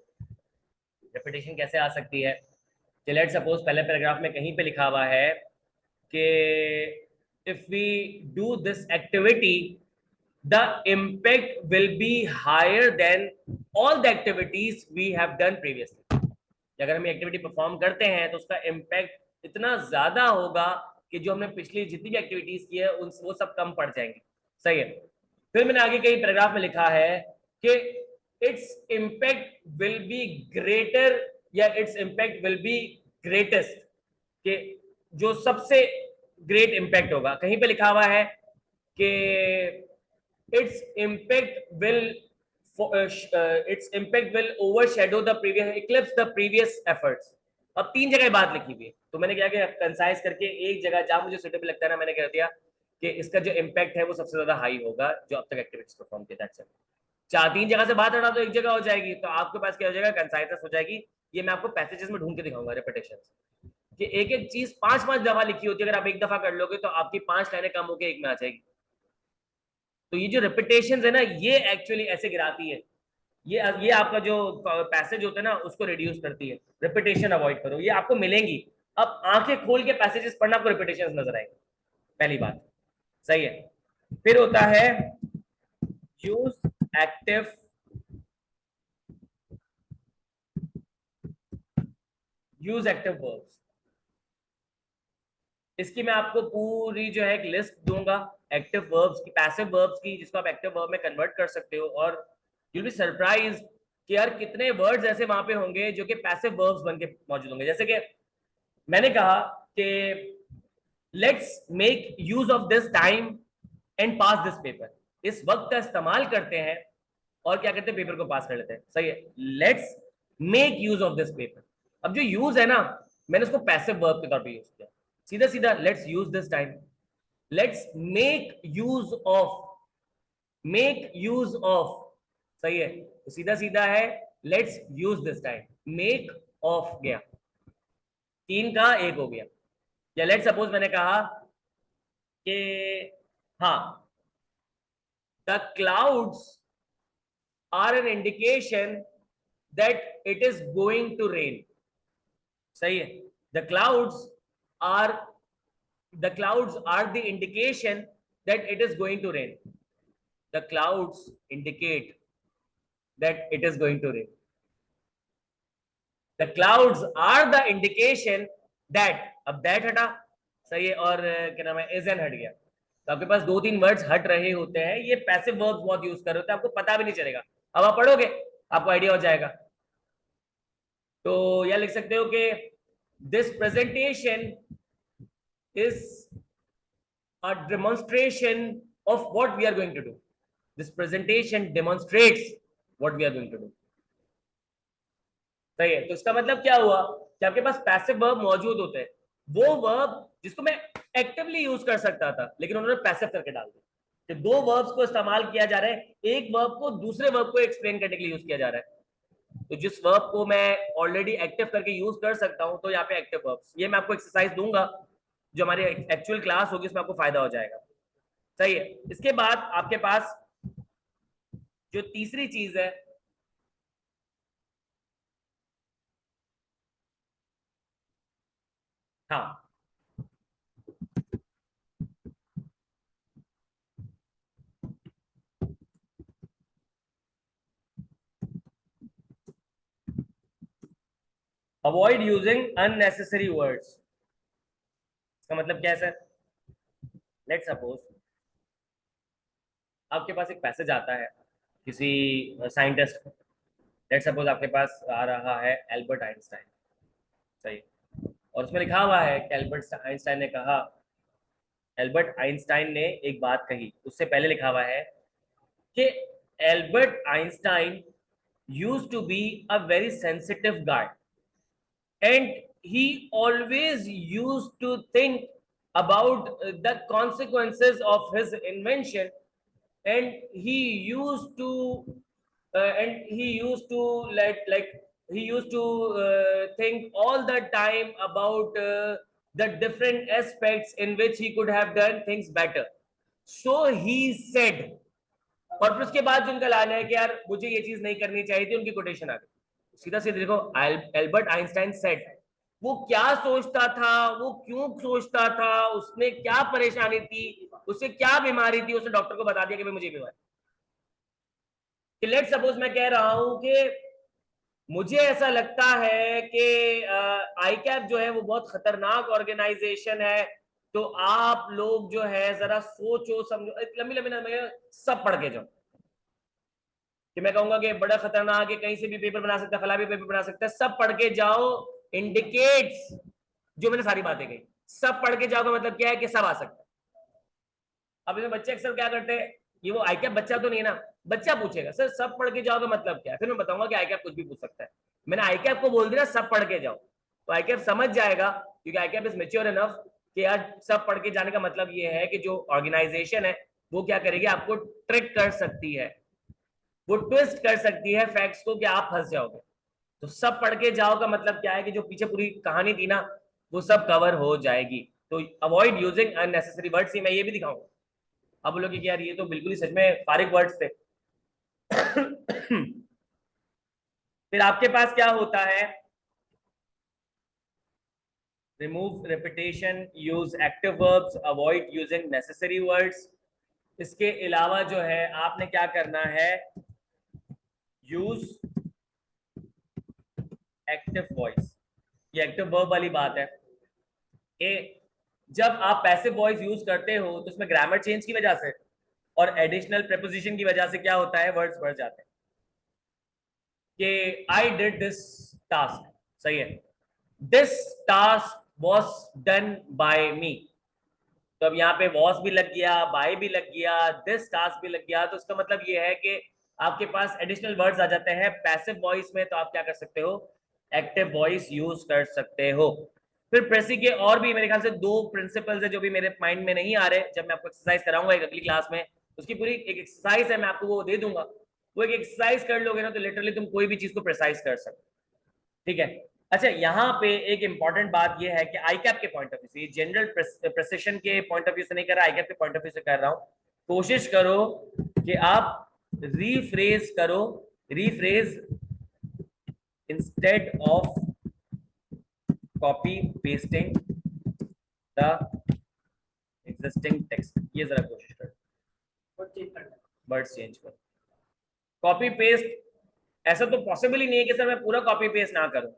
A: रेपिटेशन कैसे आ सकती है, लेट सपोज पहले पैराग्राफ में कहीं पे लिखा हुआ है कि if we do this activity the impact will be higher than all the activities we have done previously। अगर हम एक्टिविटी परफॉर्म करते हैं तो उसका इम्पैक्ट इतना ज्यादा होगा कि जो हमने पिछली जितनी भी एक्टिविटीज की है उन वो सब कम पड़ जाएंगी। सही है, फिर मैंने आगे कई पैराग्राफ में लिखा है कि it's impact will be greater या it's impact will be greatest, कि जो सबसे ग्रेट इम्पैक्ट होगा। कहीं पे लिखा हुआ है कि its impact will its impact will overshadow the previous, eclipse the previous efforts। अब 3 जगह बात लिखी हुई है, तो मैंने क्या किया, कंसाइज करके एक जगह जहां मुझे सुटेबल लगता है ना, मैंने कह दिया कि इसका जो इम्पैक्ट है वो सबसे ज्यादा हाई होगा जो अब तक एक्टिविटीज परफॉर्म किया। That's it. 4-3 जगह से बात हटा तो एक जगह हो जाएगी, तो आपके पास क्या हो जाएगा, कंसाइजनेस हो जाएगी। ये मैं आपको पैसेजेस में ढूंढ के दिखाऊंगा रेपिटेशन, कि एक एक चीज 5-5 दफा लिखी होती है, अगर आप एक दफा कर लोगे तो आपकी 5 लाइनें कम होकर एक में आ जाएगी। तो ये जो रिपीटेशन है ना, ये एक्चुअली ऐसे गिराती है, ये आपका जो पैसेज होता है ना उसको रिड्यूस करती है। रिपीटेशन अवॉइड करो, ये आपको मिलेंगी। अब आंखें खोल के पैसेजेस पढ़ना, आपको रिपीटेशन नजर आएंगे, पहली बात। सही है, फिर होता है use active use active verbs. इसकी मैं आपको पूरी जो है एक लिस्ट दूंगा एक्टिव वर्ब्स की, पैसिव वर्ब्स की, जिसको आप एक्टिव वर्ब में कन्वर्ट कर सकते हो। और यू विल बी सरप्राइज कि यार कितने वर्ड्स ऐसे वहां पे होंगे जो कि पैसिव वर्ब्स बन के मौजूद होंगे। जैसे कि मैंने कहा कि let's make use of this time and pass this paper. इस वक्त का इस्तेमाल करते हैं और क्या करते हैं, पेपर को पास कर लेते हैं। सही है, let's make use of this paper. अब जो यूज है ना, मैंने उसको पैसिव वर्ब के तौर पे यूज किया। सीधा सीधा let's use this time, let's make use of, make use of. सही है, तो सीधा सीधा है let's use this time, make of गया, 3 का 1 हो गया। या लेट सपोज मैंने कहा कि हाँ, the clouds are an indication that it is going to rain. सही है, the clouds are the clouds are the indication that it is going to rain। The clouds indicate that it is going to rain। The clouds are the indication that, अब that हटा, सही है, और क्या नाम है, is and हट गया। तो आपके पास 2-3 वर्ड्स हट रहे होते हैं, ये पैसिव वर्ब्स बहुत यूज कर रहे होते हैं, आपको पता भी नहीं चलेगा। अब आप पढ़ोगे आपको आइडिया हो जाएगा। तो यह लिख सकते हो कि this presentation is a demonstration of what we are going to do। This presentation demonstrates what we are going to do। सही है, तो इसका मतलब क्या हुआ कि आपके पास पैसिव वर्ब मौजूद होते हैं, वो वर्ब जिसको मैं एक्टिवली यूज कर सकता था लेकिन उन्होंने पैसिव करके डाल दिया। कि 2 वर्ब्स को इस्तेमाल किया जा रहा है, एक वर्ब को दूसरे वर्ब को एक्सप्लेन करने के लिए यूज किया जा रहा है। तो जिस वर्ब को मैं ऑलरेडी एक्टिव करके यूज कर सकता हूं, तो यहाँ पे एक्टिव वर्ब्स, ये मैं आपको एक्सरसाइज दूंगा जो हमारी एक्चुअल क्लास होगी, उसमें आपको फायदा हो जाएगा। सही है, इसके बाद आपके पास जो तीसरी चीज है, हाँ, अवॉइड यूजिंग अननेसेसरी वर्ड्स, इसका मतलब क्या है सर? लेट सपोज आपके पास एक पैसेज आता है किसी साइंटिस्ट, लेट सपोज आपके पास आ रहा है एल्बर्ट आइंस्टाइन, सही, और उसमें लिखा हुआ है कि एल्बर्ट आइंस्टाइन ने कहा, एल्बर्ट आइंस्टाइन ने एक बात कही, उससे पहले लिखा हुआ है कि Albert Einstein used to be a very sensitive guy and he always used to think about the consequences of his invention, and he used to like he used to think all the time about the different aspects in which he could have done things better. So he said, और फिर उसके बाद जो उनका लाना है कि यार मुझे ये चीज नहीं करनी चाहिए थी, उनकी कोटेशन आ गई सीधा सीधा देखो, एल्बर्ट आइंस्टाइन सेड, वो क्या सोचता था, वो क्यों सोचता था, उसने क्या परेशानी थी, उसे क्या बीमारी थी, उसने डॉक्टर को बता दिया कि भाई मुझे बीमारी। कि लेट सपोज मैं कह रहा हूं कि मुझे ऐसा लगता है कि आई कैप जो है वो बहुत खतरनाक ऑर्गेनाइजेशन है, तो आप लोग जो है जरा सोचो समझो, लंबी लंबी ना सब पढ़ के जाओ, कि मैं कहूंगा कि बड़ा खतरनाक है, कहीं से भी पेपर बना सकता है, फला भी पेपर बना सकता है, सब पढ़ के जाओ इंडिकेट्स जो मैंने सारी बातें कही, सब पढ़ के जाओ का मतलब क्या है कि सब आ सकता है। अब इसमें बच्चे अक्सर क्या करते हैं, ये वो आई कैप बच्चा तो नहीं है ना, बच्चा पूछेगा सर सब पढ़ के जाओ का मतलब क्या है, फिर मैं बताऊंगा कि आई कैप कुछ भी पूछ सकता है, मैंने आई कैप को बोल दिया सब पढ़ के जाओ, तो आई कैप समझ जाएगा, क्योंकि आई कैप इज मेच्योर इनफ कि यार सब पढ़ के जाने का मतलब ये है कि जो ऑर्गेनाइजेशन है वो क्या करेगी, आपको ट्रिक कर सकती है, वो ट्विस्ट कर सकती है फैक्ट्स को कि आप फंस जाओगे। तो सब पढ़ के जाओ का मतलब क्या है कि जो पीछे पूरी कहानी थी ना वो सब कवर हो जाएगी। तो अवॉइड यूजिंग अननेसेसरी वर्ड्स, मैं ये भी दिखाऊंगा। अब बोलोगे कि यार ये तो बिल्कुल ही सच में फारिग वर्ड्स थे। फिर आपके पास क्या होता है, remove repetition, use active verbs, avoid using necessary words. इसके अलावा जो है आपने क्या करना है, यूज एक्टिव वॉइस, ये एक्टिव वर्ब वाली बात है। ए, जब आप पैसिव वॉइस यूज करते हो तो उसमें ग्रामर चेंज की वजह से और एडिशनल प्रेपोजिशन की वजह से क्या होता है, वर्ड्स बढ़ जाते हैं। कि आई डिड दिस टास्क, सही है, this task was done by me, तो अब यहाँ पे वॉस भी लग गया, बाय भी लग गया, दिस टास्क भी लग गया, तो इसका मतलब ये है कि आपके पास एडिशनल वर्ड्स आ जाते हैं पैसिव वॉइस में, तो आप क्या कर सकते हो, एक्टिव वॉइस यूज कर सकते हो। फिर प्रेसी के और भी मेरे ख्याल से दो प्रिंसिपल्स है जो भी मेरे माइंड में नहीं आ रहे, जब मैं आपको एक्सरसाइज कराऊंगा एक अगली क्लास में, उसकी पूरी एक एक्सरसाइज है, मैं आपको वो दे दूंगा, वो एक एक्सरसाइज कर लोगे ना तो लिटरली तुम कोई भी चीज को प्रिसाइज कर सकते, ठीक है। अच्छा, यहाँ पे एक इंपॉर्टेंट बात ये है कि आई कैप के पॉइंट ऑफ व्यू से, जनरल प्रेसिशन के पॉइंट ऑफ व्यू से नहीं कर रहा, आई कैप के पॉइंट ऑफ व्यू से कर रहा हूं, कोशिश करो कि आप रीफ्रेज करो, rephrase instead of copy pasting the existing text, ये जरा कोशिश करो, वर्ड्स चेंज करो। कॉपी पेस्ट ऐसा तो पॉसिबल ही नहीं है कि सर मैं पूरा कॉपी पेस्ट ना करूं,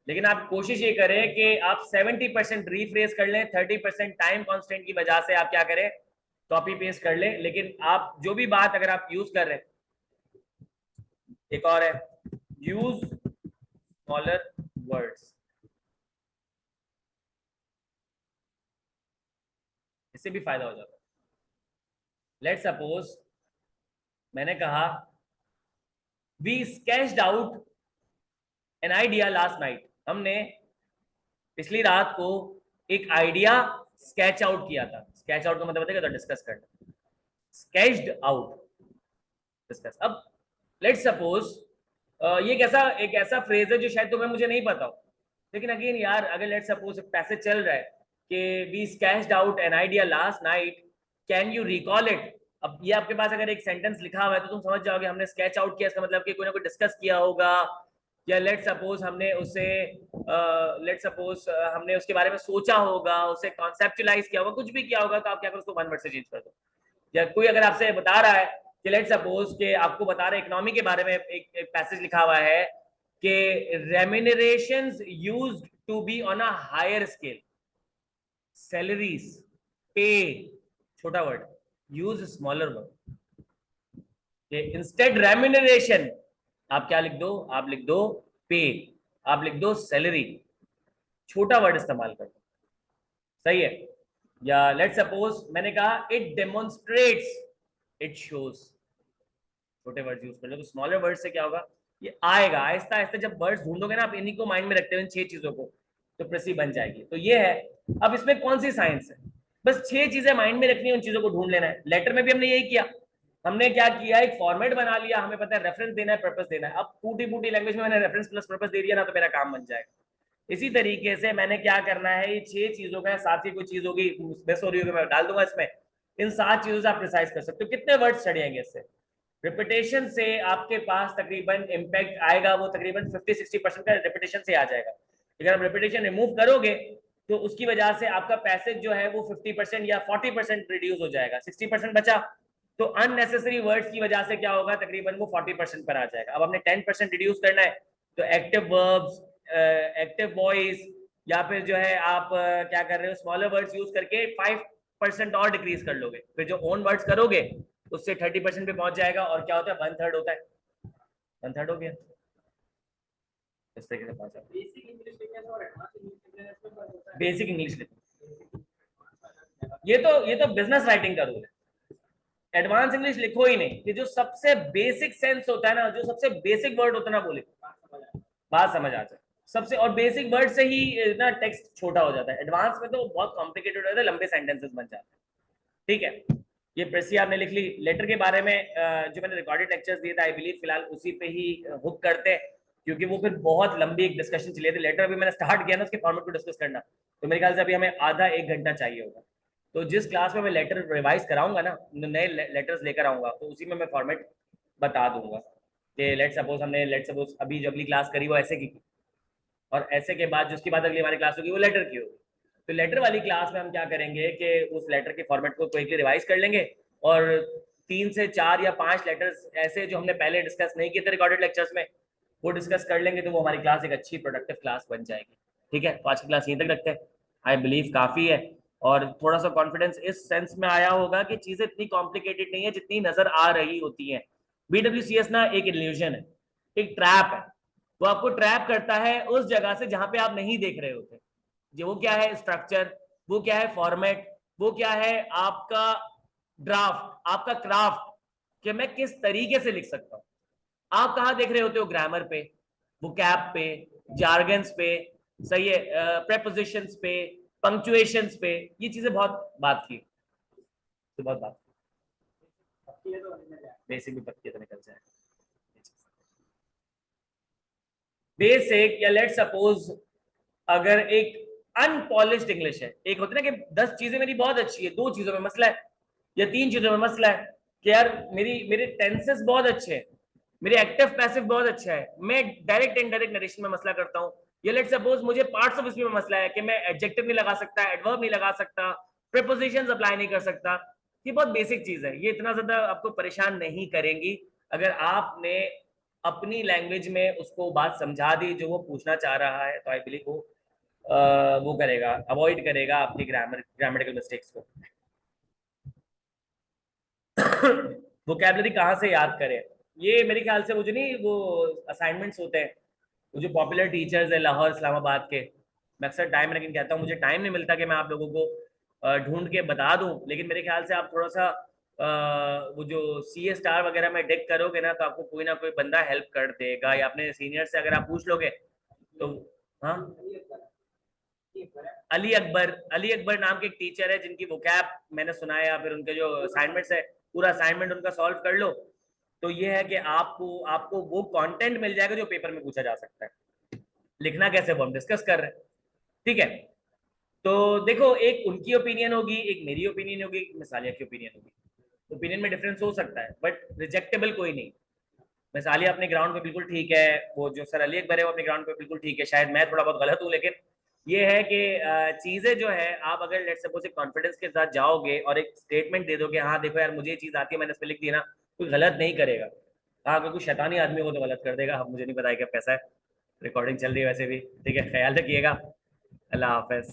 A: लेकिन आप कोशिश ये करें कि आप 70% रीफ्रेज कर लें, 30% टाइम कांस्टेंट की वजह से आप क्या करें, कॉपी पेस्ट कर लें, लेकिन आप जो भी बात अगर आप यूज कर रहे हैं, एक और है यूज स्मॉलर वर्ड्स, इससे भी फायदा हो जाता है। लेट सपोज मैंने कहा we sketched out an idea last night, हमने पिछली रात को एक आइडिया स्केच आउट किया था, स्केच आउट का मतलब बताएगा तो डिस्कस करना, स्केच्ड आउट, डिस्कस। अब लेट सपोज ये कैसा एक ऐसा फ्रेज है जो शायद तुम्हें मुझे नहीं पता हो, लेकिन अगेन यार अगर लेट सपोज पैसेज चल रहा है कि we sketched out an idea last night, can you recall it, अब ये आपके पास अगर एक सेंटेंस लिखा हुआ है तो तुम समझ जाओगे हमने स्केच आउट किया, इसका मतलब कि कोई ना कोई डिस्कस किया होगा या लेट सपोज हमने उसे हमने उसके बारे में सोचा होगा, उसे कॉन्सेप्चुलाइज किया होगा, कुछ भी किया होगा, तो आप क्या करो उसको 1 वर्ड से चेंज कर दो। या कोई अगर आपसे बता रहा है कि लेट सपोज के आपको बता रहे इकोनॉमी के बारे में, एक पैसेज लिखा हुआ है कि remunerations used to be on a higher scale, salaries, pay, छोटा word, use smaller word, instead remuneration आप क्या लिख दो, आप लिख दो पे, आप लिख दो सैलरी, छोटा वर्ड इस्तेमाल कर दो, सही है। या लेट सपोज मैंने कहा इट डेमोन्स्ट्रेट्स, इट शोज, छोटे वर्ड्स यूज कर लो। तो स्मॉलर वर्ड से क्या होगा, ये आएगा आहिस्ता आहिस्ता, जब वर्ड्स ढूंढोगे ना आप इन्हीं को माइंड में रखते हुए इन 6 चीजों को, तो प्रेसी बन जाएगी। तो ये है। अब इसमें कौन सी साइंस है, बस 6 चीजें माइंड में रखनी है, उन चीजों को ढूंढ लेना है। लेटर में भी हमने यही किया, हमने क्या किया, एक फॉर्मेट बना लिया, हमें पता है रेफरेंस देना है, पर्पस देना है। अब टूटी फूटी लैंग्वेज में मैंने रेफरेंस प्लस पर्पस दे दिया ना, तो मेरा काम बन जाएगा। इसी तरीके से मैंने क्या करना है, ये 6 चीजों का साथ ही कोई चीज होगी मिस हो रही होगी, मैं डाल दूंगा इसमें। इन 7 चीजों से आप प्रिसाइज कर सकते हो। कितने वर्ड्स चढ़ेंगे इससे, रिपीटेशन से आपके पास तकरीबन इम्पैक्ट आएगा, वो तकरीबन 50-60% का रिपीटेशन से आ जाएगा। अगर आप रिपीटेशन रिमूव करोगे तो उसकी वजह से आपका पैसेज जो है वो 50% या 40% रिड्यूस हो जाएगा, 60% बचा। तो अननेसेसरी वर्ड्स की वजह से क्या होगा, तकरीबन वो 40% पर आ जाएगा। अब हमने 10% रिड्यूस करना है, तो एक्टिव वर्ब्स, एक्टिव वॉइस, या फिर जो है आप क्या कर रहे हो, स्मॉलर वर्ड्स यूज करके 5% और डिक्रीज कर लोगे। फिर जो ओन वर्ड्स करोगे उससे 30% पे पहुंच जाएगा, और क्या होता है 1/3 होता है, 1/3 हो गया। इस तरीके से पहुंचा। बेसिक इंग्लिश लिखो, ये तो बिजनेस राइटिंग का रूल है। एडवांस इंग्लिश लिखो ही नहीं, कि जो सबसे बेसिक सेंस होता है ना, जो सबसे बेसिक वर्ड होता है ना, बोले बात समझ आ जाए सबसे, और बेसिक वर्ड से ही ना टेक्स्ट छोटा हो जाता है। एडवांस में तो बहुत कॉम्प्लिकेटेड हो जाता है, लंबे सेंटेंसेस बन जाते हैं। ठीक है, ये प्रेसी आपने लिख ली। लेटर के बारे में जो मैंने रिकॉर्डेड लेक्चर्स दिए थे, आई बिलीव फिलहाल उसी पे ही हुक करते हैं, क्योंकि वो फिर बहुत लंबी एक डिस्कशन चली थी। लेटर अभी मैंने स्टार्ट किया ना उसके फॉर्मेट को डिस्कस करना, तो मेरे ख्याल से अभी हमें आधा 1 घंटा चाहिए होगा। तो जिस क्लास में मैं लेटर रिवाइज कराऊंगा ना, नए लेटर्स लेकर आऊंगा, तो उसी में मैं फॉर्मेट बता दूंगा कि लेट सपोज अभी जो अगली क्लास करी वो ऐसे की, और ऐसे के बाद जिसके बाद अगली हमारी क्लास होगी वो लेटर की होगी। तो लेटर वाली क्लास में हम क्या करेंगे कि उस लेटर के फॉर्मेट को क्विकली रिवाइज कर लेंगे, और 3 से 4 या 5 लेटर्स ऐसे जो हमने पहले डिस्कस नहीं किए थे रिकॉर्डेड लेक्चर्स में, वो डिस्कस कर लेंगे, तो वो हमारी क्लास एक अच्छी प्रोडक्टिव क्लास बन जाएगी। ठीक है, तो आज की क्लास यहीं तक रखते हैं। आई बिलीव काफ़ी है, और थोड़ा सा कॉन्फिडेंस इस सेंस में आया होगा कि चीज़ें इतनी कॉम्प्लिकेटेड नहीं है जितनी नज़र आ रही होती हैं। BWCS ना एक इल्यूजन है, एक ट्रैप है। वो आपको ट्रैप करता है उस जगह से जहां पे आप नहीं देख रहे होते। जो वो क्या है स्ट्रक्चर, वो क्या है फॉर्मेट, वो क्या है आपका ड्राफ्ट, आपका क्राफ्ट, कि मैं किस तरीके से लिख सकता हूं। आप कहां देख रहे होते हो, ग्रामर पे, वोकैब पे, जार्गन्स पे, सही है, प्रेपोजिशंस पे, पंक्चुएशंस पे। ये चीजें बहुत बात की, तो बहुत बात, बेसिक भी पत्ती तो निकल जाए। बेसिक, या लेट सपोज अगर एक अनपॉलिश्ड इंग्लिश है, एक होती है ना कि 10 चीजें मेरी बहुत अच्छी है, 2 चीजों में मसला है, या 3 चीजों में मसला है, कि यार मेरे टेंसेस बहुत अच्छे हैं, मेरे एक्टिव पैसिव बहुत अच्छा है, मैं डायरेक्ट इनडायरेक्ट नरेशन में मसला करता हूँ। या लेट सपोज मुझे पार्ट्स ऑफ स्पीच में मसला है कि मैं एडजेक्टिव नहीं लगा सकता, एडवर्ब नहीं लगा सकता, प्रीपोजिशंस अप्लाई नहीं कर सकता। ये बहुत बेसिक चीज है, ये इतना ज्यादा आपको परेशान नहीं करेंगी अगर आपने अपनी लैंग्वेज में उसको बात समझा दी जो वो पूछना चाह रहा है। तो आई बिलीव वो करेगा, अवॉइड करेगा आपकी ग्रामेटिकल मिस्टेक्स को। वोकैबुलरी कहाँ से याद करें, ये मेरे ख्याल से वो जो नहीं वो असाइनमेंट्स होते हैं, वो जो पॉपुलर टीचर्स है लाहौर इस्लामाबाद के, मैं अक्सर टाइम लेकिन कहता हूँ मुझे टाइम नहीं मिलता कि मैं आप लोगों को ढूंढ के बता दूं, लेकिन मेरे ख्याल से आप थोड़ा सा वो जो CA* वगैरह में डिग करोगे ना, तो आपको कोई ना कोई बंदा हेल्प कर देगा, या अपने सीनियर से अगर आप पूछ लोगे तो। हाँ, अली अकबर नाम के एक टीचर है जिनकी वोकैब मैंने सुना है, या फिर उनके जो असाइनमेंट्स है, पूरा असाइनमेंट उनका सॉल्व कर लो, तो ये है कि आपको आपको वो कंटेंट मिल जाएगा जो पेपर में पूछा जा सकता है। लिखना कैसे वो हम डिस्कस कर रहे हैं। ठीक है, तो देखो एक उनकी ओपिनियन होगी, एक मेरी ओपिनियन होगी, एक मिसालिया की ओपिनियन होगी। ओपिनियन में डिफरेंस हो सकता है, बट रिजेक्टेबल कोई नहीं। मिसाली अपने ग्राउंड पे बिल्कुल ठीक है, वो जो सर अली अकबर है वो अपने ग्राउंड पे बिल्कुल ठीक है, शायद मैं थोड़ा बहुत गलत हूँ, लेकिन ये है कि चीजें जो है आप अगर लेट्स सपोज एक कॉन्फिडेंस के साथ जाओगे और एक स्टेटमेंट दे दो कि हाँ देखो यार मुझे ये चीज आती है, मैंने इस पे लिख दी ना, कोई गलत नहीं करेगा। हाँ अगर कोई शैतानी आदमी हो तो गलत कर देगा, अब मुझे नहीं पता है क्या कैसा है। रिकॉर्डिंग चल रही है वैसे भी, ठीक है, ख्याल रखिएगा। अल्लाह हाफिज।